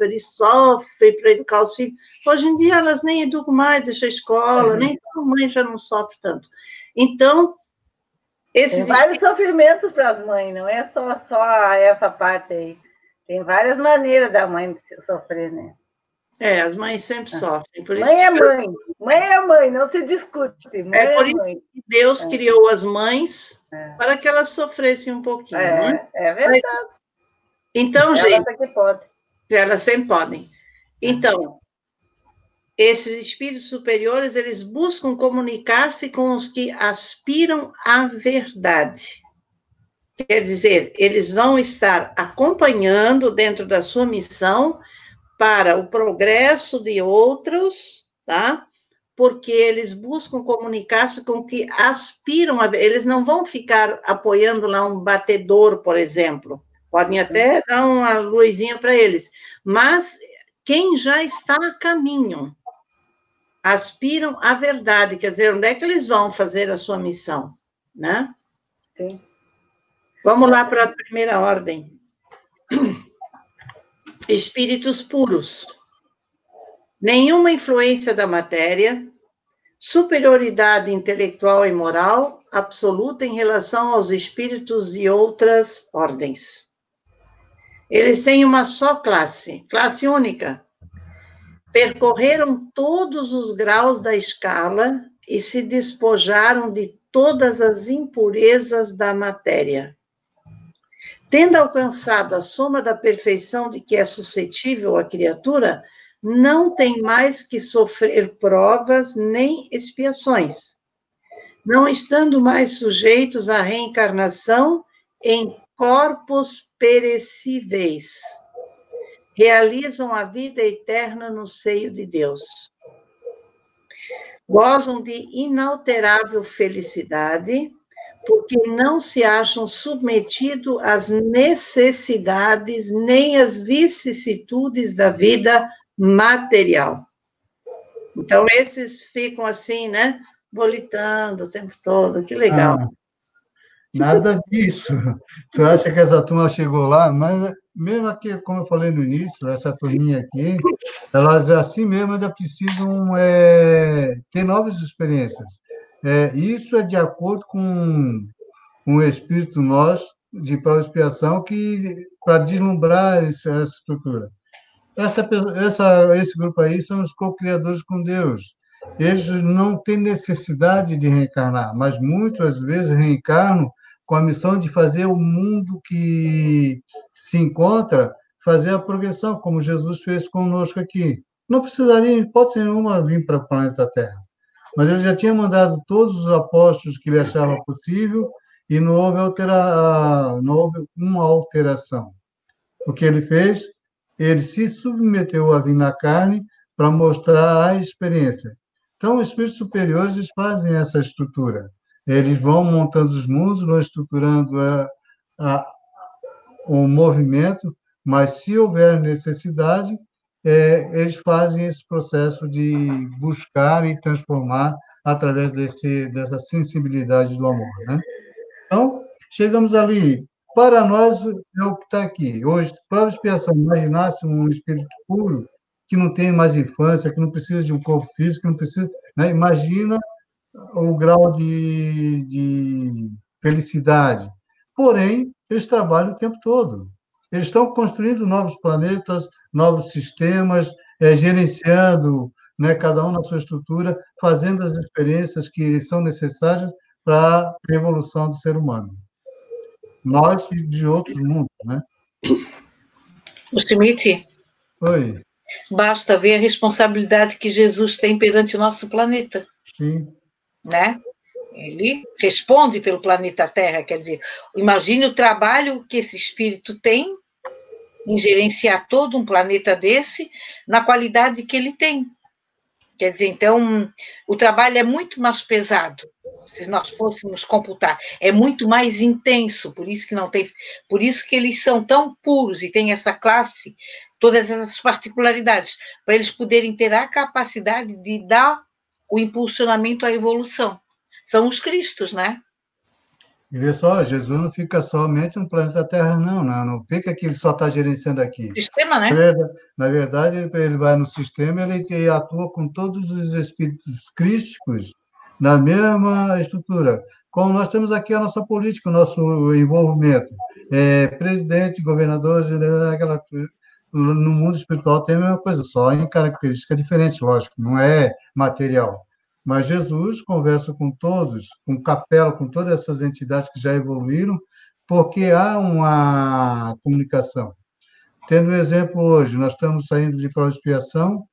para educar os filhos. Hoje em dia elas nem educam mais, deixam a escola, nem a mãe já não sofre tanto. Então, tem vários sofrimentos para as mães, não é só essa parte aí. Tem várias maneiras da mãe sofrer, né? As mães sempre sofrem. Por isso mãe é mãe. Mãe é mãe, não se discute. Mãe por isso que Deus criou as mães para que elas sofressem um pouquinho, né? É verdade. Então, gente... pode. Elas sempre podem. Então, esses espíritos superiores, eles buscam comunicar-se com os que aspiram à verdade. Quer dizer, eles vão estar acompanhando dentro da sua missão para o progresso de outros, tá? Porque eles buscam comunicar-se com que aspiram a... Eles não vão ficar apoiando lá um batedor, por exemplo. Podem até dar uma luzinha para eles. Mas quem já está a caminho, aspiram à verdade, quer dizer, onde é que eles vão fazer a sua missão, né? Sim. Vamos lá para a primeira ordem. Espíritos puros. Nenhuma influência da matéria, superioridade intelectual e moral absoluta em relação aos espíritos de outras ordens. Eles têm uma só classe única. Percorreram todos os graus da escala e se despojaram de todas as impurezas da matéria. Tendo alcançado a soma da perfeição de que é suscetível a criatura, não tem mais que sofrer provas nem expiações, não estando mais sujeitos à reencarnação em corpos perecíveis. Realizam a vida eterna no seio de Deus. Gozam de inalterável felicidade, porque não se acham submetidos às necessidades nem às vicissitudes da vida material. Então, esses ficam assim, né, bolitando o tempo todo, que legal. Nada disso. Tu acha que essa turma chegou lá, mas mesmo aqui, como eu falei no início, essa turminha aqui, elas assim mesmo ainda precisam ter novas experiências. Isso é de acordo com o espírito nosso de prova e expiação que para deslumbrar essa estrutura. Esse grupo aí são os co-criadores com Deus. Eles não têm necessidade de reencarnar, mas muitas vezes reencarnam com a missão de fazer o mundo que se encontra, fazer a progressão, como Jesus fez conosco aqui. Não precisaria, em hipótese nenhuma, vir para o planeta Terra. Mas ele já tinha mandado todos os apóstolos que ele achava possível e não houve uma alteração. O que ele fez? Ele se submeteu a vir na carne para mostrar a experiência. Então, os espíritos superiores eles fazem essa estrutura. Eles vão montando os mundos, vão estruturando o movimento, mas se houver necessidade, eles fazem esse processo de buscar e transformar através dessa sensibilidade do amor, né? Então, chegamos ali. Para nós, é o que está aqui. Hoje, prova de expiação, imaginasse um espírito puro, que não tem mais infância, que não precisa de um corpo físico, que não precisa... Né? Imagina o grau de felicidade. Porém, eles trabalham o tempo todo. Eles estão construindo novos planetas, novos sistemas, gerenciando, né, cada um na sua estrutura, fazendo as experiências que são necessárias para a evolução do ser humano. Nós e de outros mundos, né? O Schmidt? Oi. Basta ver a responsabilidade que Jesus tem perante o nosso planeta. Sim. Né? Ele responde pelo planeta Terra, quer dizer, imagine o trabalho que esse espírito tem em gerenciar todo um planeta desse na qualidade que ele tem. Quer dizer, então, o trabalho é muito mais pesado, se nós fôssemos computar, é muito mais intenso, por isso que eles são tão puros e têm essa classe, todas essas particularidades, para eles poderem ter a capacidade de dar o impulsionamento à evolução. São os Cristos, né? E vê só, Jesus não fica somente no planeta Terra, não fica que ele só está gerenciando aqui. Sistema, né? Na verdade, ele vai no sistema, ele atua com todos os espíritos crísticos na mesma estrutura. Como nós temos aqui a nossa política, o nosso envolvimento. Presidente, governador, no mundo espiritual tem a mesma coisa, só em característica diferente, lógico, não é material. Mas Jesus conversa com todos, com Capela, com todas essas entidades que já evoluíram, porque há uma comunicação. Tendo um exemplo hoje, nós estamos saindo de prova de expiação,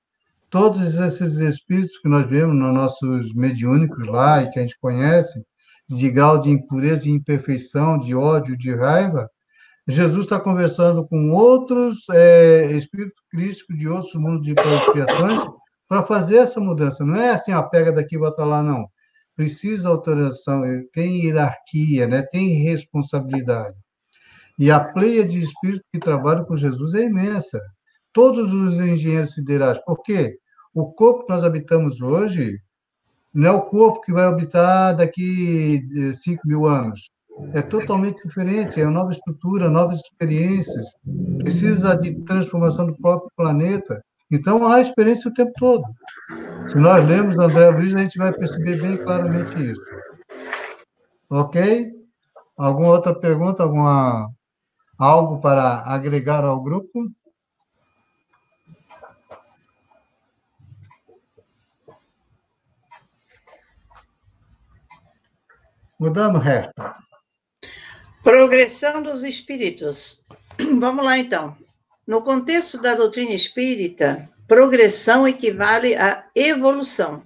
todos esses espíritos que nós vemos nos nossos mediúnicos lá e que a gente conhece, de grau de impureza e imperfeição, de ódio, de raiva, Jesus está conversando com outros espíritos crísticos de outros mundos de prova de expiações para fazer essa mudança. Não é assim, pega daqui e bota lá, não. Precisa autorização, tem hierarquia, né? Tem responsabilidade. E a pleia de espíritos que trabalham com Jesus é imensa. Todos os engenheiros siderais. Por quê? o corpo que nós habitamos hoje não é o corpo que vai habitar daqui 5.000 anos. É totalmente diferente, é uma nova estrutura, novas experiências, precisa de transformação do próprio planeta. Então, há experiência o tempo todo. Se nós lermos André Luiz, a gente vai perceber bem claramente isso. Ok? Alguma outra pergunta, algo para agregar ao grupo? Mudando reta. Progressão dos espíritos. Vamos lá, então. No contexto da doutrina espírita, progressão equivale a evolução.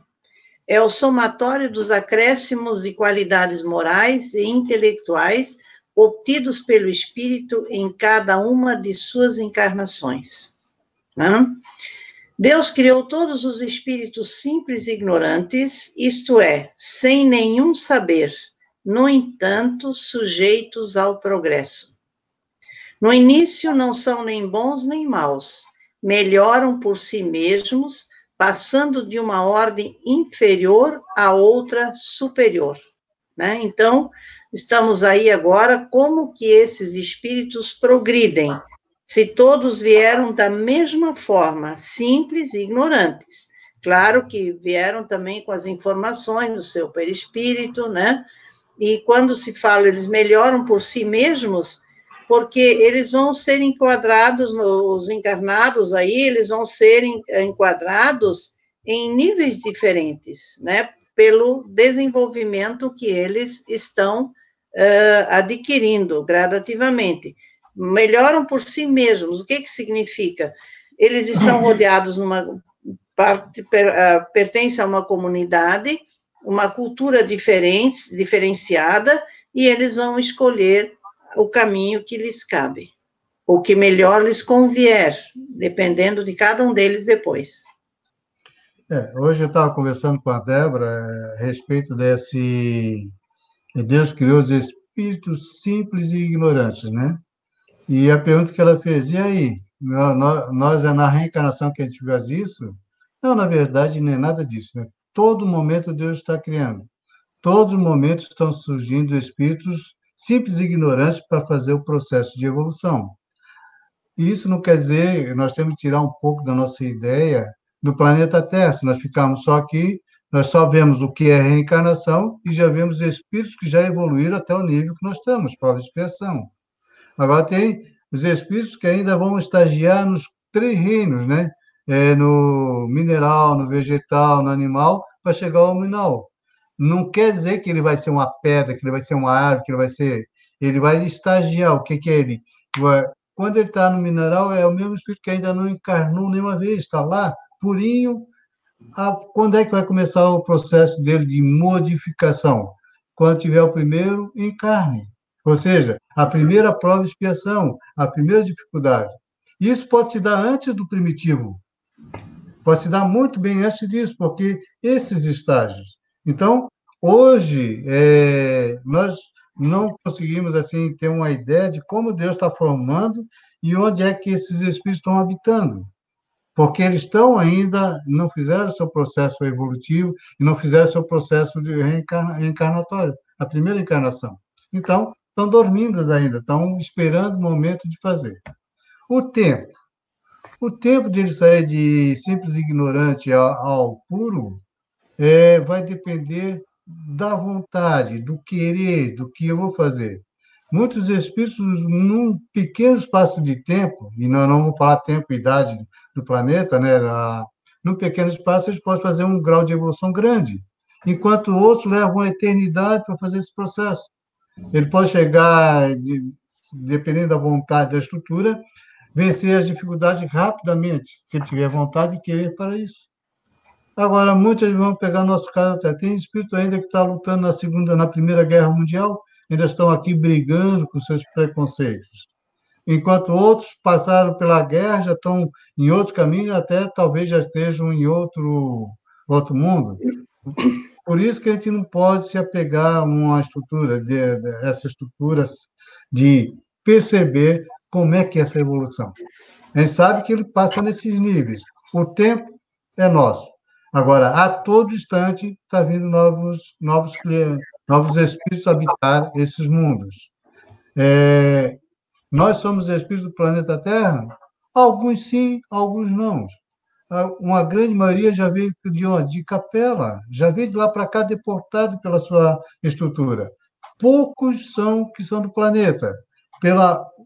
É o somatório dos acréscimos de qualidades morais e intelectuais obtidos pelo espírito em cada uma de suas encarnações. Né? Deus criou todos os espíritos simples e ignorantes, isto é, sem nenhum saber, no entanto, sujeitos ao progresso. No início não são nem bons nem maus, melhoram por si mesmos, passando de uma ordem inferior a outra superior. Né? Então, estamos aí agora, como que esses espíritos progridem? Se todos vieram da mesma forma, simples e ignorantes. Claro que vieram também com as informações do seu perispírito, né? E quando se fala, eles melhoram por si mesmos, porque eles vão ser enquadrados, os encarnados aí, eles vão ser enquadrados em níveis diferentes, né? Pelo desenvolvimento que eles estão adquirindo gradativamente. Melhoram por si mesmos. O que significa? Eles estão rodeados pertencem a uma comunidade, uma cultura diferenciada, e eles vão escolher o caminho que lhes cabe, o que melhor lhes convier, dependendo de cada um deles depois. Hoje eu estava conversando com a Débora a respeito desse... Deus criou os espíritos simples e ignorantes, né? E a pergunta que ela fez, e aí? Nós é na reencarnação que a gente faz isso? Não, na verdade, nem nada disso, né? Todo momento Deus está criando. Todos os momentos estão surgindo espíritos simples e ignorantes para fazer o processo de evolução. E isso não quer dizer, nós temos que tirar um pouco da nossa ideia do planeta Terra. Se nós ficarmos só aqui, nós só vemos o que é reencarnação e já vemos espíritos que já evoluíram até o nível que nós estamos, prova de expiação. Agora tem os espíritos que ainda vão estagiar nos 3 reinos, né? No mineral, no vegetal, no animal, para chegar ao mineral. Não quer dizer que ele vai ser uma pedra, que ele vai ser uma árvore, que ele vai ser... Ele vai estagiar. O que é ele? Quando ele está no mineral, é o mesmo espírito que ainda não encarnou nenhuma vez, está lá, purinho. Quando é que vai começar o processo dele de modificação? Quando tiver o primeiro, encarne. Ou seja, a primeira prova de expiação, a primeira dificuldade. Isso pode se dar antes do primitivo. Pode se dar muito bem antes disso, porque esses estágios. Então, hoje, nós não conseguimos assim ter uma ideia de como Deus está formando e onde é que esses espíritos estão habitando. Porque eles estão ainda, não fizeram o seu processo evolutivo e não fizeram o seu processo de reencarnatório, a primeira encarnação. Então, estão dormindo ainda, estão esperando o momento de fazer. O tempo de ele sair de simples ignorante ao puro vai depender da vontade, do querer, do que eu vou fazer. Muitos espíritos, num pequeno espaço de tempo, e nós não vamos falar tempo e idade do planeta, né? Num pequeno espaço, eles podem fazer um grau de evolução grande, enquanto outros levam uma eternidade para fazer esse processo. Ele pode chegar, dependendo da vontade da estrutura, vencer as dificuldades rapidamente, se ele tiver vontade e querer para isso. Agora, muitos vão pegar o nosso caso até. Tem espírito ainda que está lutando na Primeira Guerra Mundial, ainda estão aqui brigando com seus preconceitos. Enquanto outros passaram pela guerra, já estão em outro caminho, até talvez já estejam em outro mundo. Por isso que a gente não pode se apegar a uma estrutura, essa estrutura de perceber como é que é essa evolução. A gente sabe que ele passa nesses níveis. O tempo é nosso. Agora, a todo instante está vindo novos clientes, novos espíritos habitar esses mundos. Nós somos espíritos do planeta Terra? Alguns sim, alguns não. Uma grande maioria já veio de onde? De Capela, já veio de lá para cá deportado pela sua estrutura. Poucos são que são do planeta,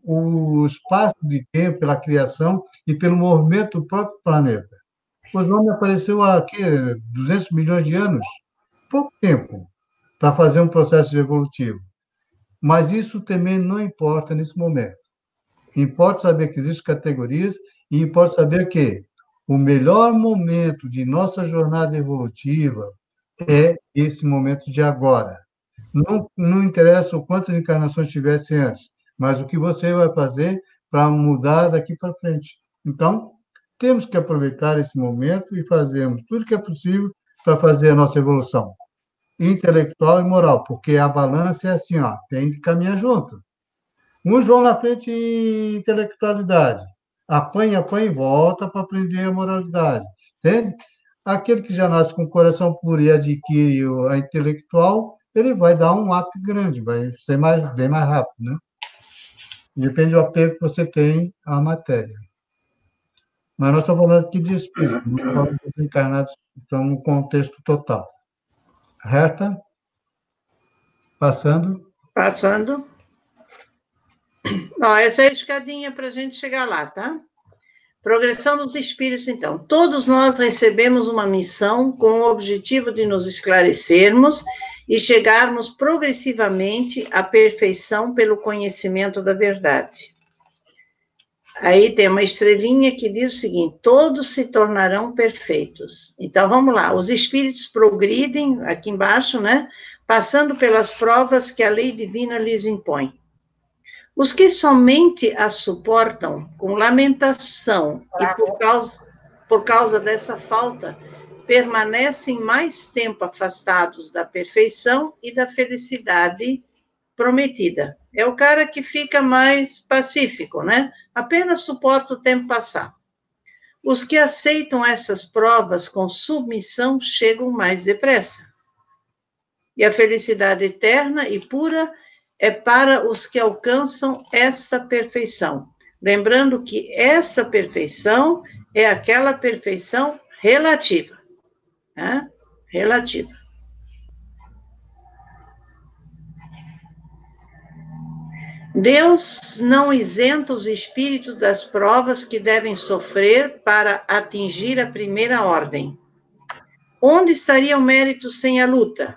o espaço de tempo, pela criação e pelo movimento do próprio planeta. O homem apareceu há 200 milhões de anos, pouco tempo, para fazer um processo evolutivo. Mas isso também não importa nesse momento. Importa saber que existem categorias e importa saber que o melhor momento de nossa jornada evolutiva é esse momento de agora. Não interessa o quantas encarnações tivesse antes, mas o que você vai fazer para mudar daqui para frente. Então, temos que aproveitar esse momento e fazermos tudo que é possível para fazer a nossa evolução intelectual e moral, porque a balança é assim, ó, tem que caminhar junto. Uns vão na frente em intelectualidade, apanha e volta para aprender a moralidade, entende? Aquele que já nasce com o coração puro e adquire a intelectual, ele vai dar um up grande, vai ser bem mais rápido, né? Depende do apego que você tem à matéria. Mas nós estamos falando aqui de espírito, não estamos falando dos encarnados, estamos no contexto total. Reta? Passando? Passando. Ó, essa é a escadinha para a gente chegar lá, tá? Progressão dos espíritos, então. Todos nós recebemos uma missão com o objetivo de nos esclarecermos e chegarmos progressivamente à perfeição pelo conhecimento da verdade. Aí tem uma estrelinha que diz o seguinte: todos se tornarão perfeitos. Então, vamos lá. Os espíritos progridem, aqui embaixo, né? Passando pelas provas que a lei divina lhes impõe. Os que somente as suportam com lamentação e por causa dessa falta, permanecem mais tempo afastados da perfeição e da felicidade prometida. É o cara que fica mais pacífico, né? Apenas suporta o tempo passar. Os que aceitam essas provas com submissão chegam mais depressa. E a felicidade eterna e pura é para os que alcançam essa perfeição. Lembrando que essa perfeição é aquela perfeição relativa. Né? Relativa. Deus não isenta os espíritos das provas que devem sofrer para atingir a primeira ordem. Onde estaria o mérito sem a luta?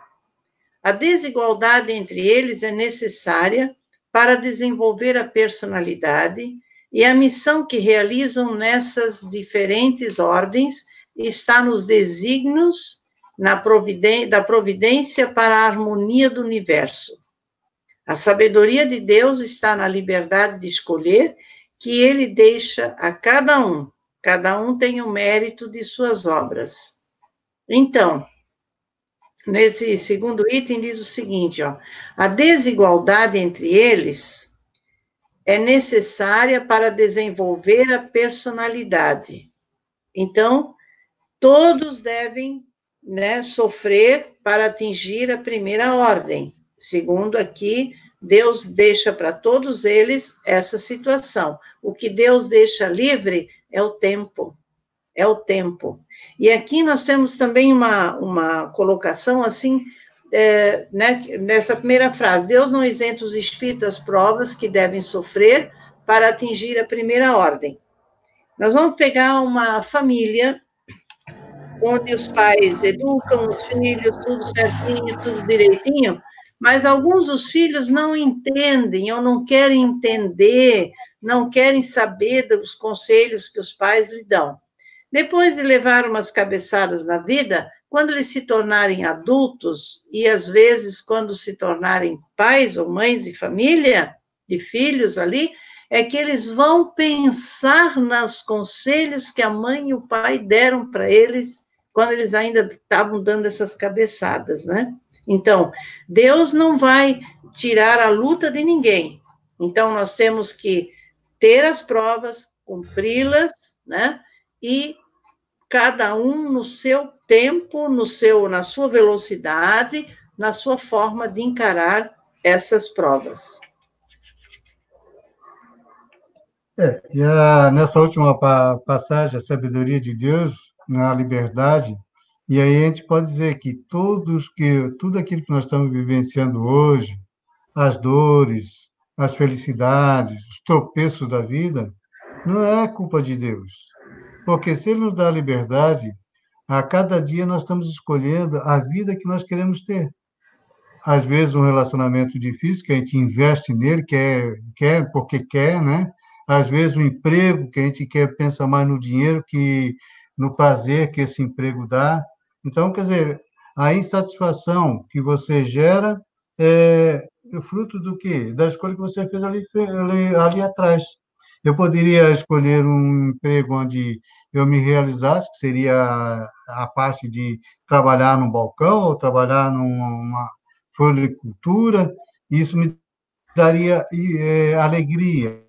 A desigualdade entre eles é necessária para desenvolver a personalidade e a missão que realizam nessas diferentes ordens está nos desígnios da providência para a harmonia do universo. A sabedoria de Deus está na liberdade de escolher que ele deixa a cada um. Cada um tem o mérito de suas obras. Então, nesse segundo item diz o seguinte, ó: a desigualdade entre eles é necessária para desenvolver a personalidade. Então, todos devem, né, sofrer para atingir a primeira ordem. Segundo aqui, Deus deixa para todos eles essa situação. O que Deus deixa livre é o tempo. É o tempo. E aqui nós temos também uma colocação assim, né, nessa primeira frase: Deus não isenta os espíritos das provas que devem sofrer para atingir a primeira ordem. Nós vamos pegar uma família onde os pais educam os filhos, tudo certinho, tudo direitinho, mas alguns dos filhos não entendem ou não querem entender, não querem saber dos conselhos que os pais lhe dão. Depois de levar umas cabeçadas na vida, quando eles se tornarem adultos, e às vezes quando se tornarem pais ou mães de família, de filhos ali, é que eles vão pensar nos conselhos que a mãe e o pai deram para eles quando eles ainda estavam dando essas cabeçadas, né? Então, Deus não vai tirar a luta de ninguém. Então, nós temos que ter as provas, cumpri-las, né? E cada um no seu tempo, na sua velocidade, na sua forma de encarar essas provas. Nessa última passagem, a sabedoria de Deus na liberdade, e aí a gente pode dizer que tudo aquilo que nós estamos vivenciando hoje, as dores, as felicidades, os tropeços da vida, não é culpa de Deus. Porque se Ele nos dá a liberdade, a cada dia nós estamos escolhendo a vida que nós queremos ter. Às vezes um relacionamento difícil, que a gente investe nele, quer porque quer, né? Às vezes um emprego, que a gente quer pensar mais no dinheiro que no prazer que esse emprego dá. Então, quer dizer, a insatisfação que você gera é o fruto do quê? Da escolha que você fez ali atrás. Eu poderia escolher um emprego onde eu me realizasse, que seria a parte de trabalhar num balcão ou trabalhar numa floricultura, isso me daria alegria.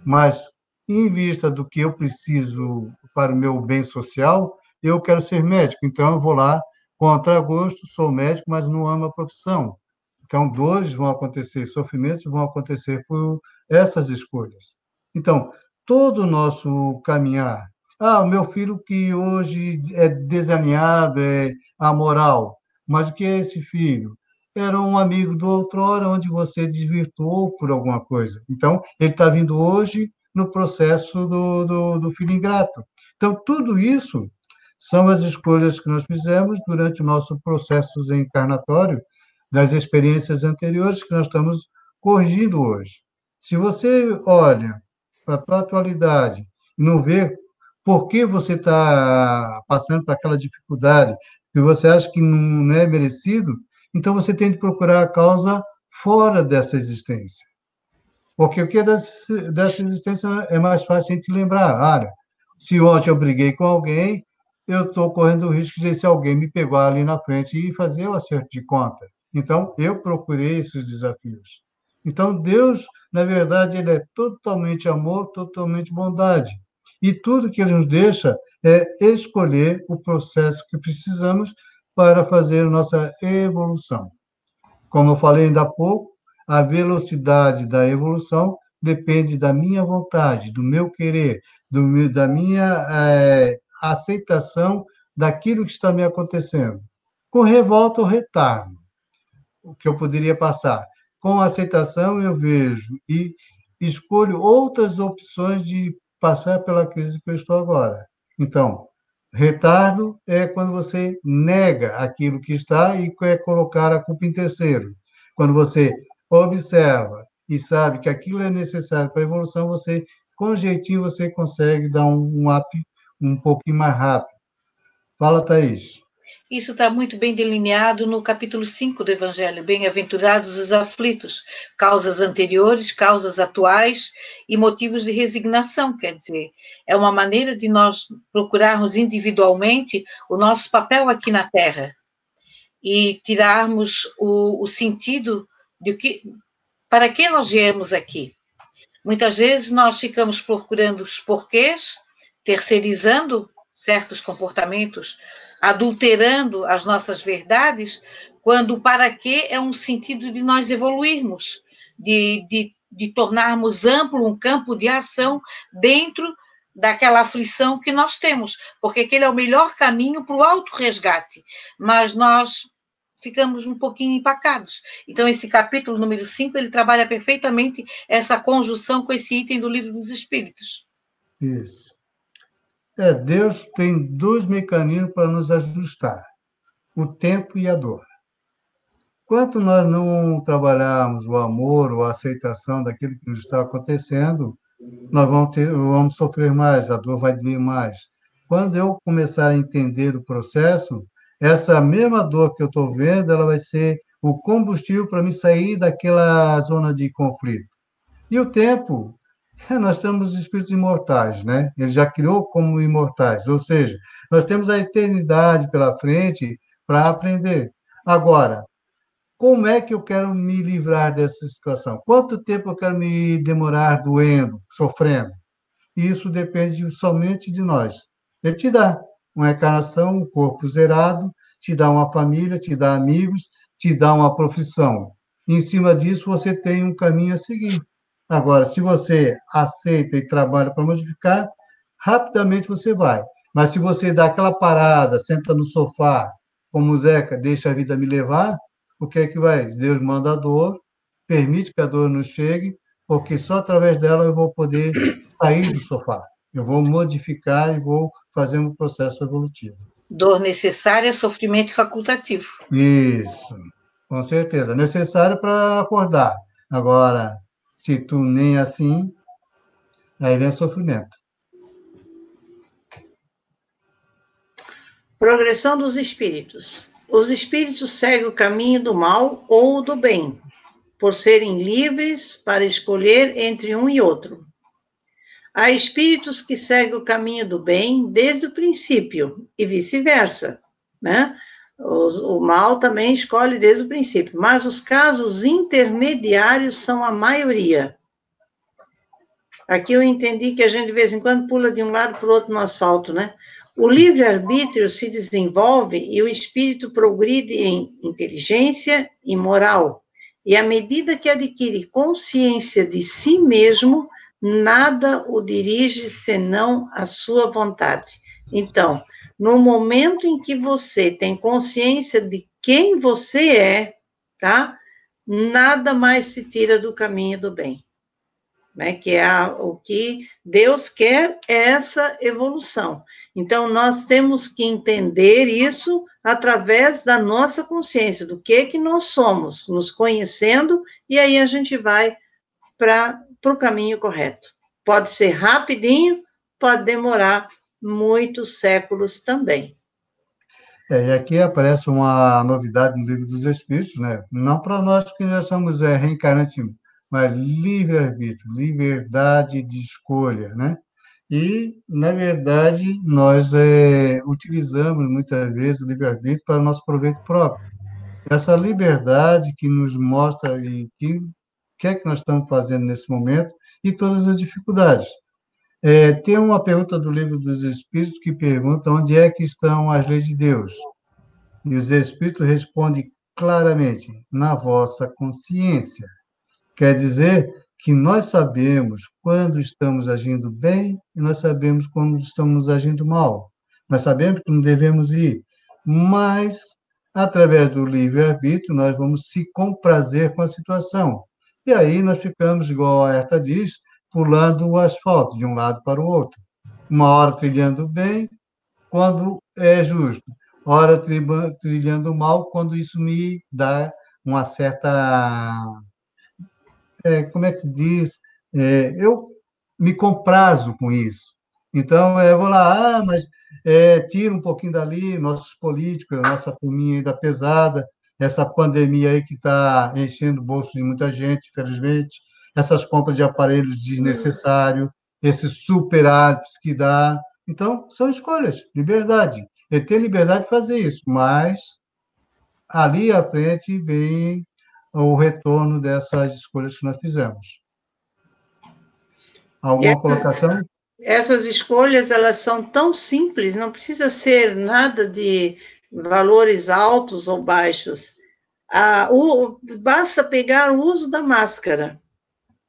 Mas, em vista do que eu preciso para o meu bem social, eu quero ser médico. Então, eu vou lá, contra gosto, sou médico, mas não amo a profissão. Então, dores vão acontecer, sofrimentos vão acontecer por essas escolhas. Então, todo o nosso caminhar. O meu filho que hoje é desalinhado, é amoral. Mas o que é esse filho? Era um amigo do outrora, onde você desvirtuou por alguma coisa. Então, ele está vindo hoje no processo do filho ingrato. Então, tudo isso são as escolhas que nós fizemos durante o nosso processo encarnatório, das experiências anteriores que nós estamos corrigindo hoje. Se você olha para a tua atualidade e não vê por que você está passando por aquela dificuldade que você acha que não é merecido, então você tem de procurar a causa fora dessa existência. Porque o que é dessa existência é mais fácil a gente lembrar. Olha, se ontem eu briguei com alguém, eu estou correndo o risco de, se alguém me pegar ali na frente e fazer o acerto de conta. Então, eu procurei esses desafios. Então, Deus, na verdade, ele é totalmente amor, totalmente bondade. E tudo que ele nos deixa é escolher o processo que precisamos para fazer a nossa evolução. Como eu falei ainda há pouco, a velocidade da evolução depende da minha vontade, do meu querer, da minha aceitação daquilo que está me acontecendo. Com revolta ou retardo, o que eu poderia passar. Com aceitação, eu vejo e escolho outras opções de passar pela crise que eu estou agora. Então, retardo é quando você nega aquilo que está e quer colocar a culpa em terceiro. Quando você observa e sabe que aquilo é necessário para a evolução, você, com jeitinho, você consegue dar um up um pouquinho mais rápido. Fala, Thaís. Isso está muito bem delineado no capítulo 5 do Evangelho. Bem-aventurados os aflitos, causas anteriores, causas atuais e motivos de resignação, quer dizer, é uma maneira de nós procurarmos individualmente o nosso papel aqui na Terra e tirarmos o sentido de para que nós viemos aqui. Muitas vezes nós ficamos procurando os porquês, terceirizando certos comportamentos, adulterando as nossas verdades, quando o para quê é um sentido de nós evoluirmos, de tornarmos amplo um campo de ação dentro daquela aflição que nós temos, porque aquele é o melhor caminho para o autorresgate, mas nós ficamos um pouquinho empacados. Então, esse capítulo número 5, ele trabalha perfeitamente essa conjunção com esse item do Livro dos Espíritos. Isso. Deus tem dois mecanismos para nos ajustar, o tempo e a dor. Enquanto nós não trabalharmos o amor ou a aceitação daquilo que nos está acontecendo, nós vamos sofrer mais, a dor vai doer mais. Quando eu começar a entender o processo, essa mesma dor que eu estou vendo, ela vai ser o combustível para me sair daquela zona de conflito. E o tempo, nós temos espíritos imortais, né? Ele já criou como imortais, ou seja, nós temos a eternidade pela frente para aprender. Agora, como é que eu quero me livrar dessa situação? Quanto tempo eu quero me demorar doendo, sofrendo? Isso depende somente de nós. Ele te dá uma encarnação, um corpo zerado, te dá uma família, te dá amigos, te dá uma profissão. E, em cima disso, você tem um caminho a seguir. Agora, se você aceita e trabalha para modificar, rapidamente você vai. Mas se você dá aquela parada, senta no sofá, como o Zeca, deixa a vida me levar, o que é que vai? Deus manda a dor, permite que a dor nos chegue, porque só através dela eu vou poder sair do sofá. Eu vou modificar e vou fazer um processo evolutivo. Dor necessária, sofrimento facultativo. Isso, com certeza. Necessário para acordar. Agora, se tu nem assim, aí vem sofrimento. Progressão dos espíritos. Os espíritos seguem o caminho do mal ou do bem, por serem livres para escolher entre um e outro. Há espíritos que seguem o caminho do bem desde o princípio, e vice-versa, né? O mal também escolhe desde o princípio, mas os casos intermediários são a maioria. Aqui eu entendi que a gente de vez em quando pula de um lado para o outro no asfalto, né? O livre-arbítrio se desenvolve e o espírito progride em inteligência e moral. E à medida que adquire consciência de si mesmo, nada o dirige senão a sua vontade. Então, no momento em que você tem consciência de quem você é, tá? Nada mais se tira do caminho do bem. Né, que é o que Deus quer, é essa evolução. Então, nós temos que entender isso através da nossa consciência, do que nós somos, nos conhecendo, e aí a gente vai para o caminho correto. Pode ser rapidinho, pode demorar muitos séculos também. E aqui aparece uma novidade no Livro dos Espíritos, né? Não para nós que já somos reencarnantes, mas livre-arbítrio, liberdade de escolha, né? E, na verdade, nós utilizamos muitas vezes o livre-arbítrio para o nosso proveito próprio. Essa liberdade que nos mostra e que é que nós estamos fazendo nesse momento e todas as dificuldades. Tem uma pergunta do Livro dos Espíritos que pergunta onde é que estão as leis de Deus. E os Espíritos respondem claramente, na vossa consciência. Quer dizer que nós sabemos quando estamos agindo bem e nós sabemos quando estamos agindo mal. Nós sabemos que não devemos ir, mas, através do livre-arbítrio, nós vamos se comprazer com a situação. E aí nós ficamos, igual a Herta diz, pulando o asfalto de um lado para o outro. Uma hora trilhando bem, quando é justo. Hora trilhando mal, quando isso me dá uma certa... como é que se diz? Eu me comprazo com isso. Então, eu vou lá, mas tira um pouquinho dali, nossos políticos, nossa turminha ainda pesada, essa pandemia aí que está enchendo o bolso de muita gente, infelizmente, essas compras de aparelhos desnecessários, esses superávites que dá. Então, são escolhas, liberdade. Ele tem liberdade de fazer isso, mas ali à frente vem o retorno dessas escolhas que nós fizemos. Alguma colocação? Essas escolhas, elas são tão simples, não precisa ser nada de valores altos ou baixos. Basta pegar o uso da máscara,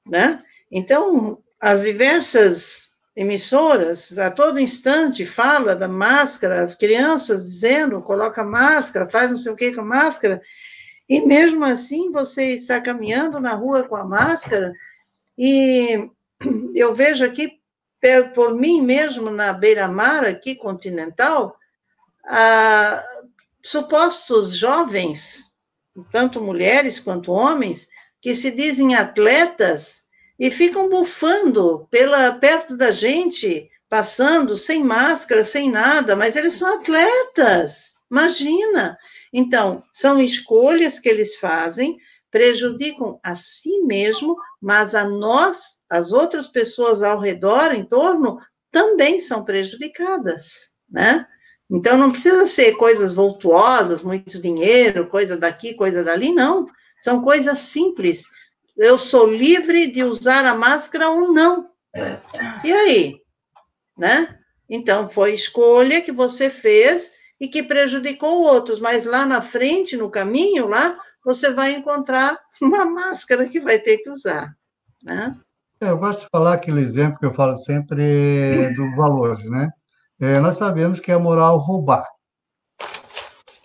né? Então, as diversas emissoras, a todo instante, fala da máscara, as crianças dizendo, coloca máscara, faz não sei o que com a máscara, e mesmo assim você está caminhando na rua com a máscara, e eu vejo aqui, por mim mesmo, na beira-mar aqui, continental, supostos jovens, tanto mulheres quanto homens, que se dizem atletas e ficam bufando perto da gente, passando sem máscara, sem nada, mas eles são atletas, imagina. Então, são escolhas que eles fazem, prejudicam a si mesmo, mas a nós, as outras pessoas ao redor, em torno, também são prejudicadas, né? Então, não precisa ser coisas voltuosas, muito dinheiro, coisa daqui, coisa dali, não. São coisas simples. Eu sou livre de usar a máscara ou não. E aí? Né? Então, foi escolha que você fez e que prejudicou outros, mas lá na frente, no caminho, lá, você vai encontrar uma máscara que vai ter que usar, né? Eu gosto de falar aquele exemplo que eu falo sempre do valores, né? Nós sabemos que é moral roubar,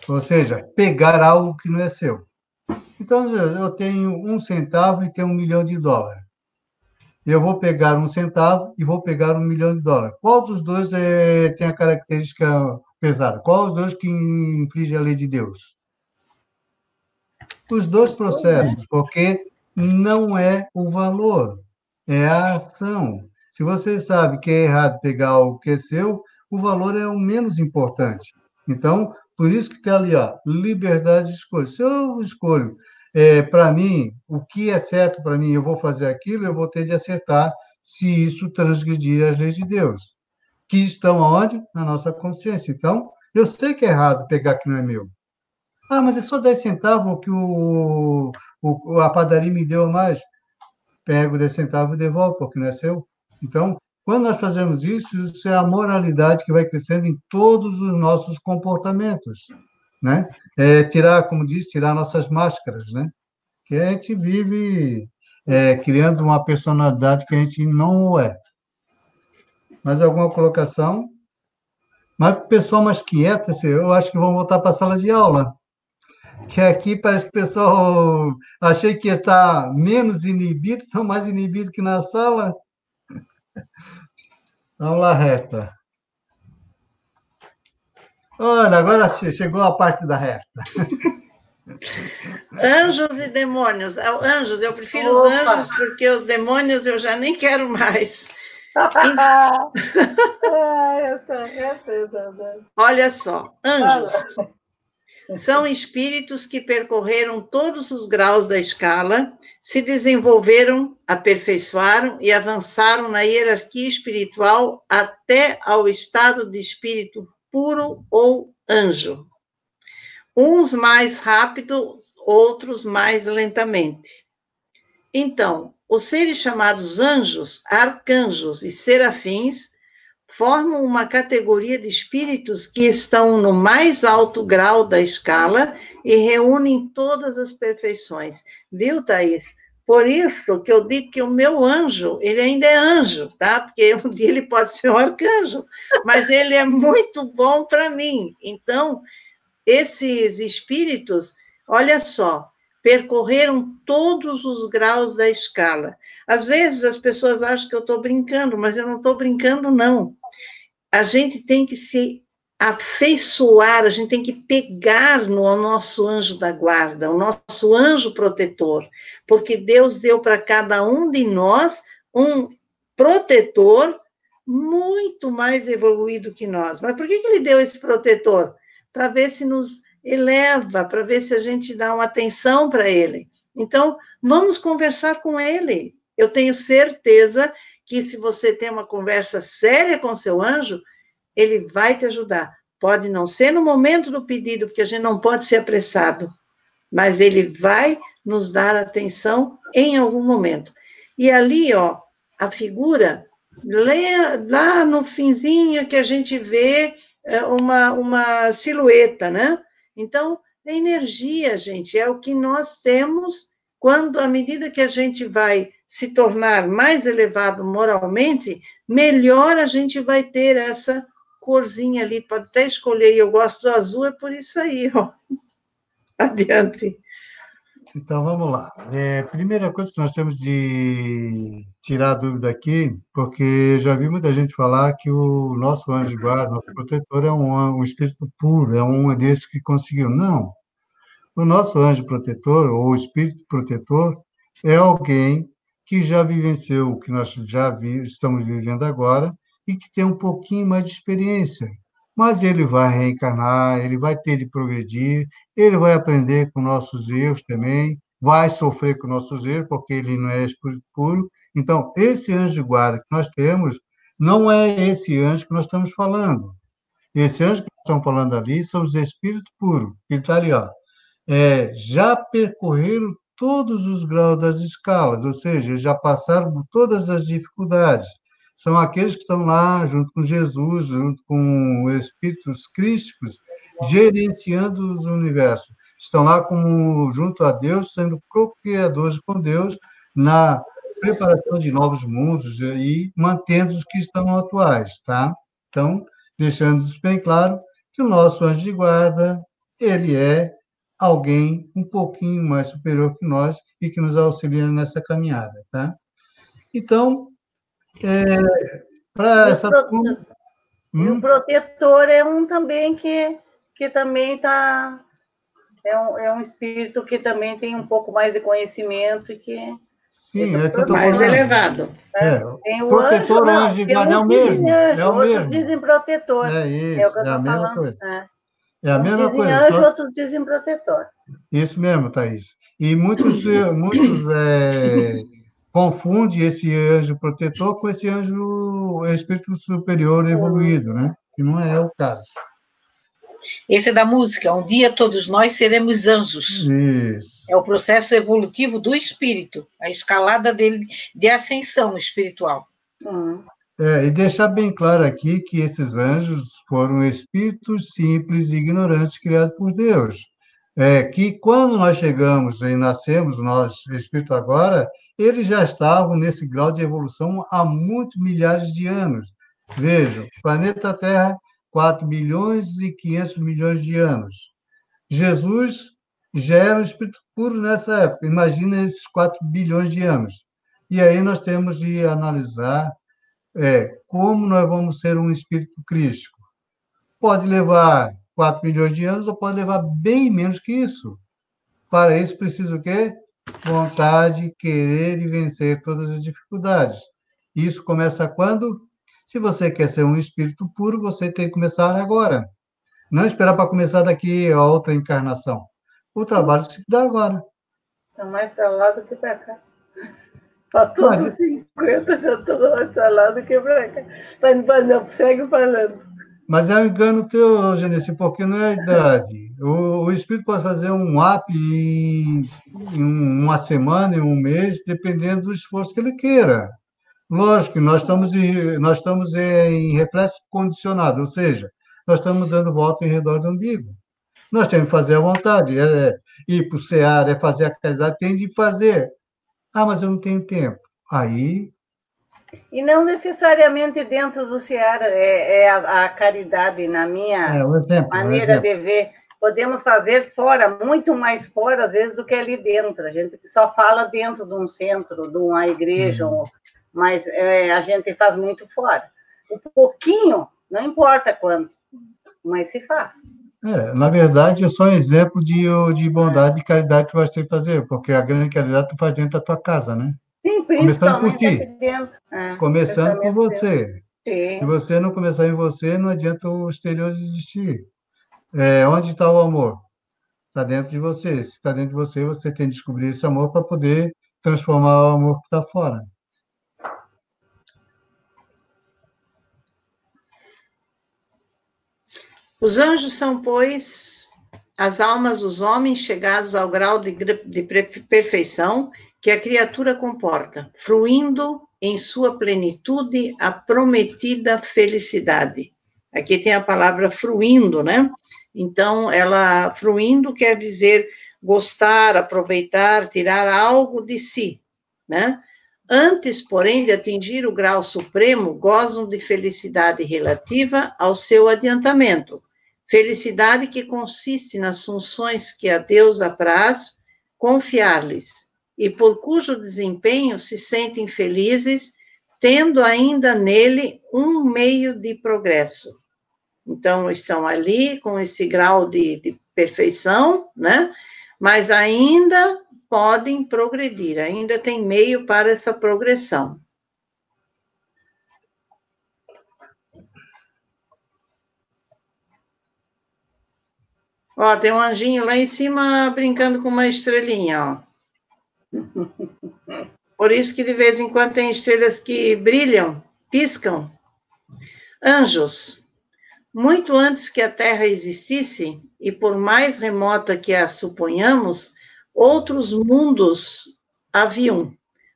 ou seja, pegar algo que não é seu. Então, eu tenho 1 centavo e tenho US$ 1 milhão. Eu vou pegar 1 centavo e vou pegar US$ 1 milhão. Qual dos dois tem a característica pesada? Qual dos dois que infringe a lei de Deus? Os dois processos, porque não é o valor, é a ação. Se você sabe que é errado pegar algo que é seu, o valor é o menos importante. Então, por isso que está ali, ó, liberdade de escolha. Se eu escolho, para mim, o que é certo para mim, eu vou fazer aquilo, eu vou ter de acertar se isso transgredir as leis de Deus, que estão aonde? Na nossa consciência. Então, eu sei que é errado pegar que não é meu. Ah, mas é só 10 centavos que a padaria me deu a mais. Pego 10 centavos e devolvo, porque não é seu. Então, quando nós fazemos isso, isso é a moralidade que vai crescendo em todos os nossos comportamentos, né? Tirar, como diz, tirar nossas máscaras, né? Que a gente vive criando uma personalidade que a gente não é. Mais alguma colocação? Mas o pessoal mais quieto, eu acho que vão voltar para a sala de aula. Que aqui parece que o pessoal achei que ia estar menos inibido, estão mais inibidos que na sala. Vamos lá, reta. Olha, agora chegou a parte da reta. Anjos e demônios. Anjos, eu prefiro os anjos, porque os demônios eu já nem quero mais. Olha só, anjos são espíritos que percorreram todos os graus da escala, se desenvolveram, aperfeiçoaram e avançaram na hierarquia espiritual até ao estado de espírito puro ou anjo. Uns mais rápido, outros mais lentamente. Então, os seres chamados anjos, arcanjos e serafins formam uma categoria de espíritos que estão no mais alto grau da escala e reúnem todas as perfeições. Viu, Thaís? Por isso que eu digo que o meu anjo, ele ainda é anjo, tá? Porque um dia ele pode ser um arcanjo, mas ele é muito bom para mim. Então, esses espíritos, olha só, percorreram todos os graus da escala. Às vezes as pessoas acham que eu estou brincando, mas eu não estou brincando, não. A gente tem que se afeiçoar, a gente tem que pegar no nosso anjo da guarda, o nosso anjo protetor, porque Deus deu para cada um de nós um protetor muito mais evoluído que nós. Mas por que ele deu esse protetor? Para ver se nos eleva, para ver se a gente dá uma atenção para ele. Então, vamos conversar com ele. Eu tenho certeza que se você tem uma conversa séria com seu anjo, ele vai te ajudar. Pode não ser no momento do pedido, porque a gente não pode ser apressado, mas ele vai nos dar atenção em algum momento. E ali, ó, a figura, lá no finzinho que a gente vê uma silhueta, né? Então, a energia, gente, é o que nós temos quando, à medida que a gente vai se tornar mais elevado moralmente, melhor a gente vai ter essa corzinha ali, pode até escolher, eu gosto do azul, é por isso aí, ó. Adiante. Então, vamos lá. Primeira coisa que nós temos de tirar a dúvida aqui, porque já vi muita gente falar que o nosso anjo de guarda, nosso protetor, é um espírito puro, é um desses que conseguiu. Não. O nosso anjo protetor, ou espírito protetor, é alguém que já vivenciou o que nós estamos vivendo agora e que tem um pouquinho mais de experiência. Mas ele vai reencarnar, ele vai ter de progredir, ele vai aprender com nossos erros também, vai sofrer com nossos erros, porque ele não é espírito puro. Então, esse anjo de guarda que nós temos não é esse anjo que nós estamos falando. Esse anjo que nós estamos falando ali são os espíritos puros. Ele está ali, ó. Já percorreram todos os graus das escalas, ou seja, já passaram por todas as dificuldades. são aqueles que estão lá junto com Jesus, junto com os espíritos crísticos, gerenciando o universo. Estão lá como junto a Deus, sendo co-criadores com Deus na preparação de novos mundos e mantendo os que estão atuais, tá? Então, deixando isso bem claro que o nosso anjo de guarda, ele é alguém um pouquinho mais superior que nós e que nos auxilia nessa caminhada, tá? Então, para essa turma... E o protetor é um também que também está... É um espírito que também tem um pouco mais de conhecimento e que... Sim, é que eu estou mais falando. elevado. Tem o protetor, anjo de guarda é o mesmo. É o outros mesmo. dizem protetor. É isso, É o que eu é a estou mesma falando. coisa. É. É a mesma Dizem coisa. anjo, outros dizem protetor. Isso mesmo, Thaís. E muitos confundem esse anjo protetor com esse anjo espírito superior evoluído, né? Que não é o caso. Esse é da música. Um dia todos nós seremos anjos. Isso. É o processo evolutivo do espírito, a escalada dele de ascensão espiritual. E deixar bem claro aqui que esses anjos foram espíritos simples e ignorantes criados por Deus. Que quando nós chegamos e nascemos, nós, espírito agora, eles já estavam nesse grau de evolução há muitos milhares de anos. Vejam, planeta Terra, 4 bilhões e 500 milhões de anos. Jesus já era um espírito puro nessa época. Imagina esses 4 bilhões de anos. E aí nós temos de analisar como nós vamos ser um espírito crístico. Pode levar 4 milhões de anos ou pode levar bem menos que isso. Para isso, precisa o quê? Vontade, querer e vencer todas as dificuldades. Isso começa quando? Se você quer ser um espírito puro, você tem que começar agora. Não esperar para começar daqui a outra encarnação. O trabalho se dá agora. Está mais para lá do que para cá. Passou dos 50, já estou mais para lá do que para cá. Não, segue falando. Mas é um engano teu, Genice, porque não é a idade. O espírito pode fazer um app em uma semana, em um mês, dependendo do esforço que ele queira. Lógico que nós estamos em reflexo condicionado, ou seja, nós estamos dando volta em redor do umbigo. Nós temos que fazer à vontade, ir para o SEAR, fazer a caridade, tem de fazer. Ah, mas eu não tenho tempo. Aí... E não necessariamente dentro do SEAR a caridade, na minha maneira de ver. Podemos fazer fora, muito mais fora, às vezes, do que ali dentro. A gente só fala dentro de um centro, de uma igreja, mas a gente faz muito fora. Um pouquinho, não importa quanto, mas se faz. Na verdade, é só um exemplo de bondade e caridade que tu vai ter que fazer, porque a grande caridade tu faz dentro da tua casa, né? Sim, começando por ti. Aqui dentro. Começando por você. Sim. Se você não começar em você, não adianta o exterior existir. Onde está o amor? Está dentro de você. Se está dentro de você, você tem que descobrir esse amor para poder transformar o amor que está fora. Os anjos são, pois, as almas dos homens chegados ao grau de perfeição que a criatura comporta, fruindo em sua plenitude a prometida felicidade. Aqui tem a palavra fruindo, né? Então, ela fruindo quer dizer gostar, aproveitar, tirar algo de si, né? Antes, porém, de atingir o grau supremo, gozam de felicidade relativa ao seu adiantamento. Felicidade que consiste nas funções que a Deus apraz confiar-lhes, e por cujo desempenho se sentem felizes, tendo ainda nele um meio de progresso. Então, estão ali com esse grau de perfeição, né? Mas ainda podem progredir, ainda tem meio para essa progressão. Ó, tem um anjinho lá em cima brincando com uma estrelinha, ó. Por isso que de vez em quando tem estrelas que brilham, piscam. Anjos. Muito antes que a Terra existisse, e por mais remota que a suponhamos, outros mundos haviam,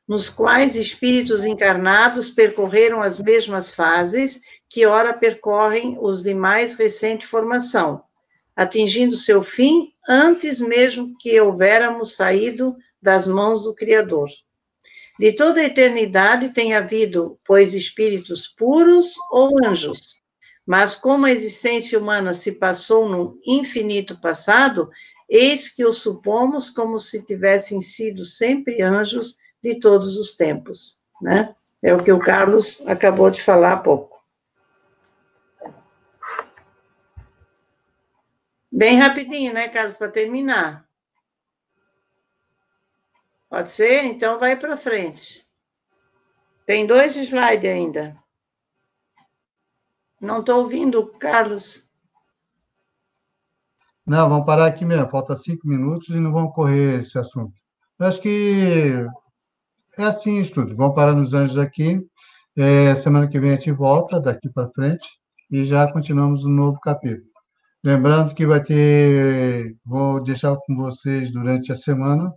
nos quais espíritos encarnados percorreram as mesmas fases que ora percorrem os de mais recente formação, atingindo seu fim antes mesmo que houvéramos saído das mãos do Criador. De toda a eternidade tem havido, pois, espíritos puros ou anjos, mas como a existência humana se passou no infinito passado, eis que os supomos como se tivessem sido sempre anjos de todos os tempos, né? É o que o Carlos acabou de falar há pouco. Bem rapidinho, né, Carlos, para terminar. Pode ser? Então vai para frente. Tem 2 slides ainda. Não estou ouvindo, Carlos. Não, vamos parar aqui mesmo. Falta 5 minutos e não vamos correr esse assunto. Eu acho que é assim isso tudo. Vamos parar nos anjos aqui. Semana que vem a gente volta daqui para frente e já continuamos um novo capítulo. Lembrando que vai ter, vou deixar com vocês durante a semana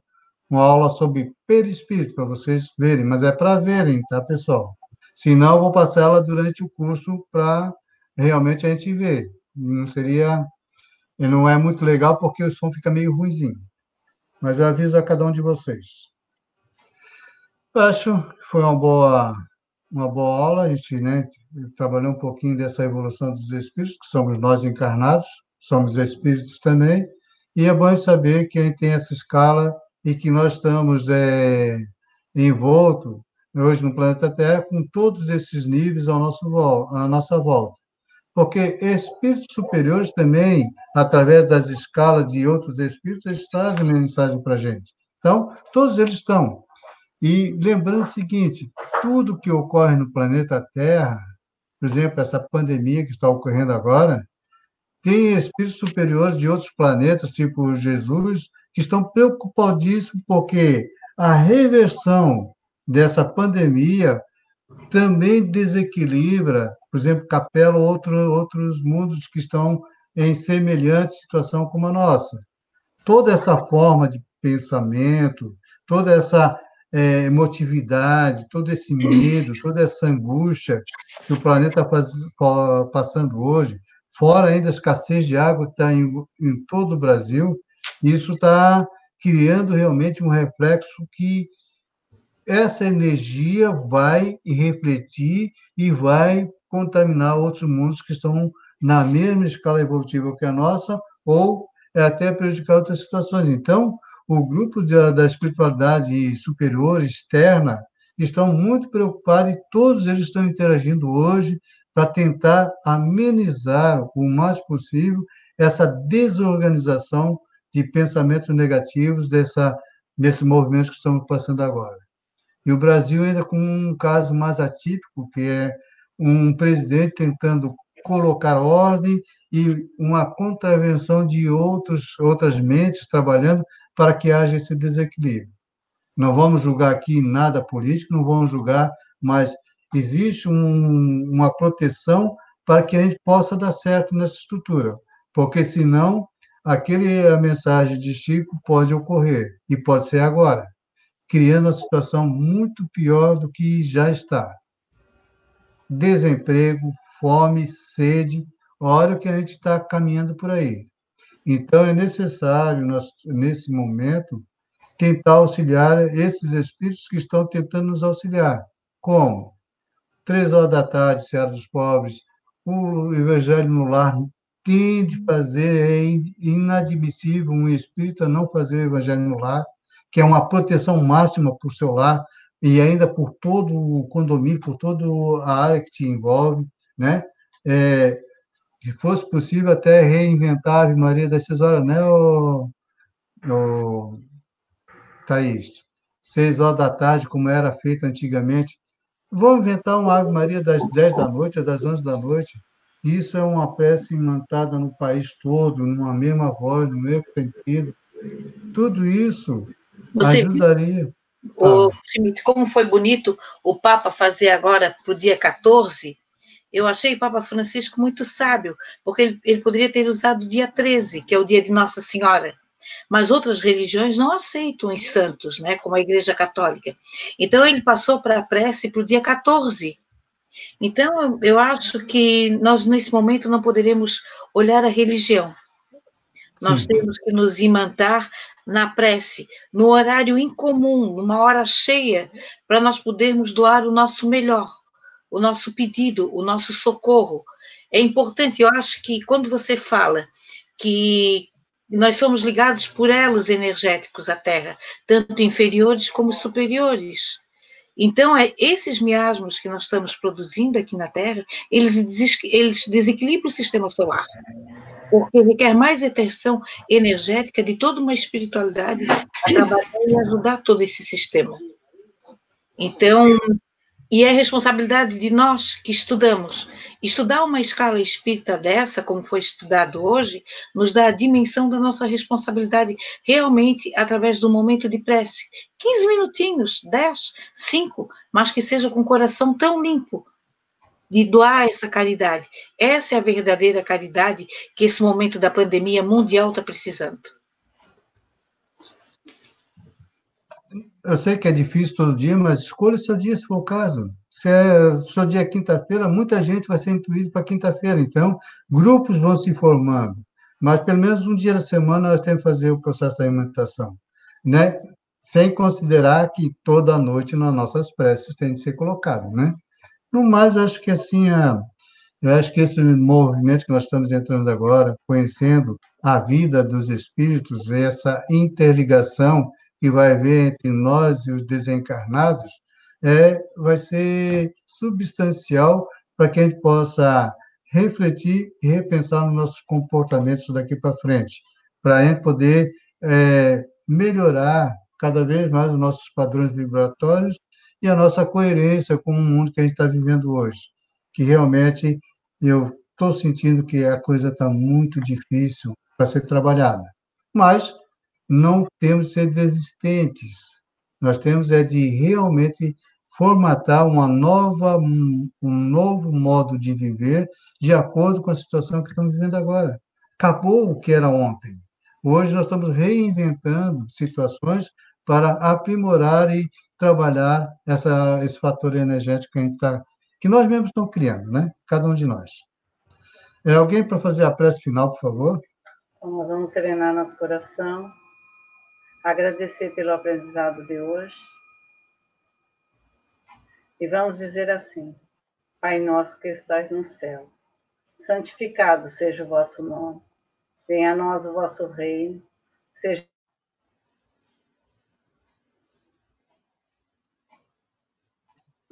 uma aula sobre perispírito, para vocês verem, mas é para verem, tá, pessoal? Se não, eu vou passar ela durante o curso para realmente a gente ver. Não é muito legal porque o som fica meio ruinzinho. Mas eu aviso a cada um de vocês. Eu acho que foi uma boa aula, a gente, né, trabalhou um pouquinho dessa evolução dos espíritos, que somos nós encarnados, somos espíritos também, e é bom saber que a gente tem essa escala e que nós estamos envolto hoje no planeta Terra com todos esses níveis à nossa volta. Porque espíritos superiores também, através das escalas de outros espíritos, eles trazem mensagem para a gente. Então, todos eles estão. E lembrando o seguinte, tudo que ocorre no planeta Terra, por exemplo, essa pandemia que está ocorrendo agora, tem espíritos superiores de outros planetas, tipo Jesus, que estão preocupadíssimos porque a reversão dessa pandemia também desequilibra, por exemplo, Capela ou outros mundos que estão em semelhante situação como a nossa. Toda essa forma de pensamento, toda essa emotividade, todo esse medo, toda essa angústia que o planeta está passando hoje, fora ainda a escassez de água que está em todo o Brasil, isso está criando realmente um reflexo que essa energia vai refletir e vai contaminar outros mundos que estão na mesma escala evolutiva que a nossa, ou até prejudicar outras situações. Então, o grupo da espiritualidade superior, externa, estão muito preocupados e todos eles estão interagindo hoje para tentar amenizar o mais possível essa desorganização de pensamentos negativos desse movimento que estamos passando agora. E o Brasil ainda com um caso mais atípico, que é um presidente tentando colocar ordem e uma contravenção de outras mentes trabalhando para que haja esse desequilíbrio. Não vamos julgar aqui nada político, não vamos julgar, mas existe uma proteção para que a gente possa dar certo nessa estrutura, porque senão a mensagem de Chico pode ocorrer, e pode ser agora, criando uma situação muito pior do que já está. Desemprego, fome, sede, olha o que a gente está caminhando por aí. Então, é necessário, nesse momento, tentar auxiliar esses espíritos que estão tentando nos auxiliar. Como? 3 horas da tarde, Seara dos Pobres, o Evangelho no Lar tem de fazer, é inadmissível um espírita não fazer o Evangelho no Lar, que é uma proteção máxima para o seu lar, e ainda por todo o condomínio, por toda a área que te envolve, né? Se fosse possível, até reinventar a Ave Maria das 6 horas, né, Thaís? 6 horas da tarde, como era feito antigamente. Vamos inventar uma Ave Maria das 10 da noite, das 11 da noite. Isso é uma prece imantada no país todo, numa mesma voz, no mesmo sentido. Tudo isso ajudaria. Schmidt, como foi bonito o Papa fazer agora para o dia 14, eu achei o Papa Francisco muito sábio, porque ele poderia ter usado o dia 13, que é o dia de Nossa Senhora, mas outras religiões não aceitam os santos, né, como a Igreja Católica. Então, ele passou para a prece para o dia 14. Então, eu acho que nós, nesse momento, não poderemos olhar a religião. Nós Sim. temos que nos imantar na prece, no horário incomum, numa hora cheia, para nós podermos doar o nosso melhor, o nosso pedido, o nosso socorro. É importante, eu acho que quando você fala que nós somos ligados por elos energéticos à Terra, tanto inferiores como superiores. Então, esses miasmos que nós estamos produzindo aqui na Terra, eles desequilibram o sistema solar, porque requer mais atenção energética de toda uma espiritualidade a trabalhar e ajudar todo esse sistema. Então, e é responsabilidade de nós que estudamos. Estudar uma escala espírita dessa, como foi estudado hoje, nos dá a dimensão da nossa responsabilidade realmente através do momento de prece. 15 minutinhos, 10, 5, mas que seja com o coração tão limpo de doar essa caridade. Essa é a verdadeira caridade que esse momento da pandemia mundial está precisando. Eu sei que é difícil todo dia, mas escolha seu dia, se for o caso. Se é seu dia é quinta-feira, muita gente vai ser intuído para quinta-feira. Então, grupos vão se formando. Mas, pelo menos um dia da semana, nós temos que fazer o processo da alimentação. Né? Sem considerar que toda noite nas nossas preces tem de ser colocado. Né? No mais, acho que assim, eu acho que esse movimento que nós estamos entrando agora, conhecendo a vida dos espíritos, essa interligação que vai haver entre nós e os desencarnados, vai ser substancial para que a gente possa refletir e repensar nos nossos comportamentos daqui para frente, para a gente poder melhorar cada vez mais os nossos padrões vibratórios e a nossa coerência com o mundo que a gente está vivendo hoje, que realmente eu estou sentindo que a coisa está muito difícil para ser trabalhada. Mas não temos de ser desistentes. Nós temos de realmente formatar um novo modo de viver de acordo com a situação que estamos vivendo agora. Acabou o que era ontem. Hoje nós estamos reinventando situações para aprimorar e trabalhar esse fator energético que nós mesmos estamos criando, né? Cada um de nós. Alguém para fazer a prece final, por favor? Então, nós vamos serenar nosso coração, agradecer pelo aprendizado de hoje e vamos dizer assim: Pai nosso que estais no céu, santificado seja o vosso nome, venha a nós o vosso reino, seja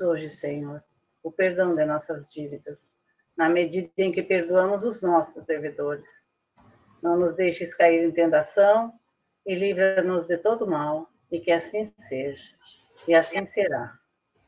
hoje, Senhor, o perdão de nossas dívidas, na medida em que perdoamos os nossos devedores. Não nos deixes cair em tentação e livra-nos de todo mal, e que assim seja, e assim será.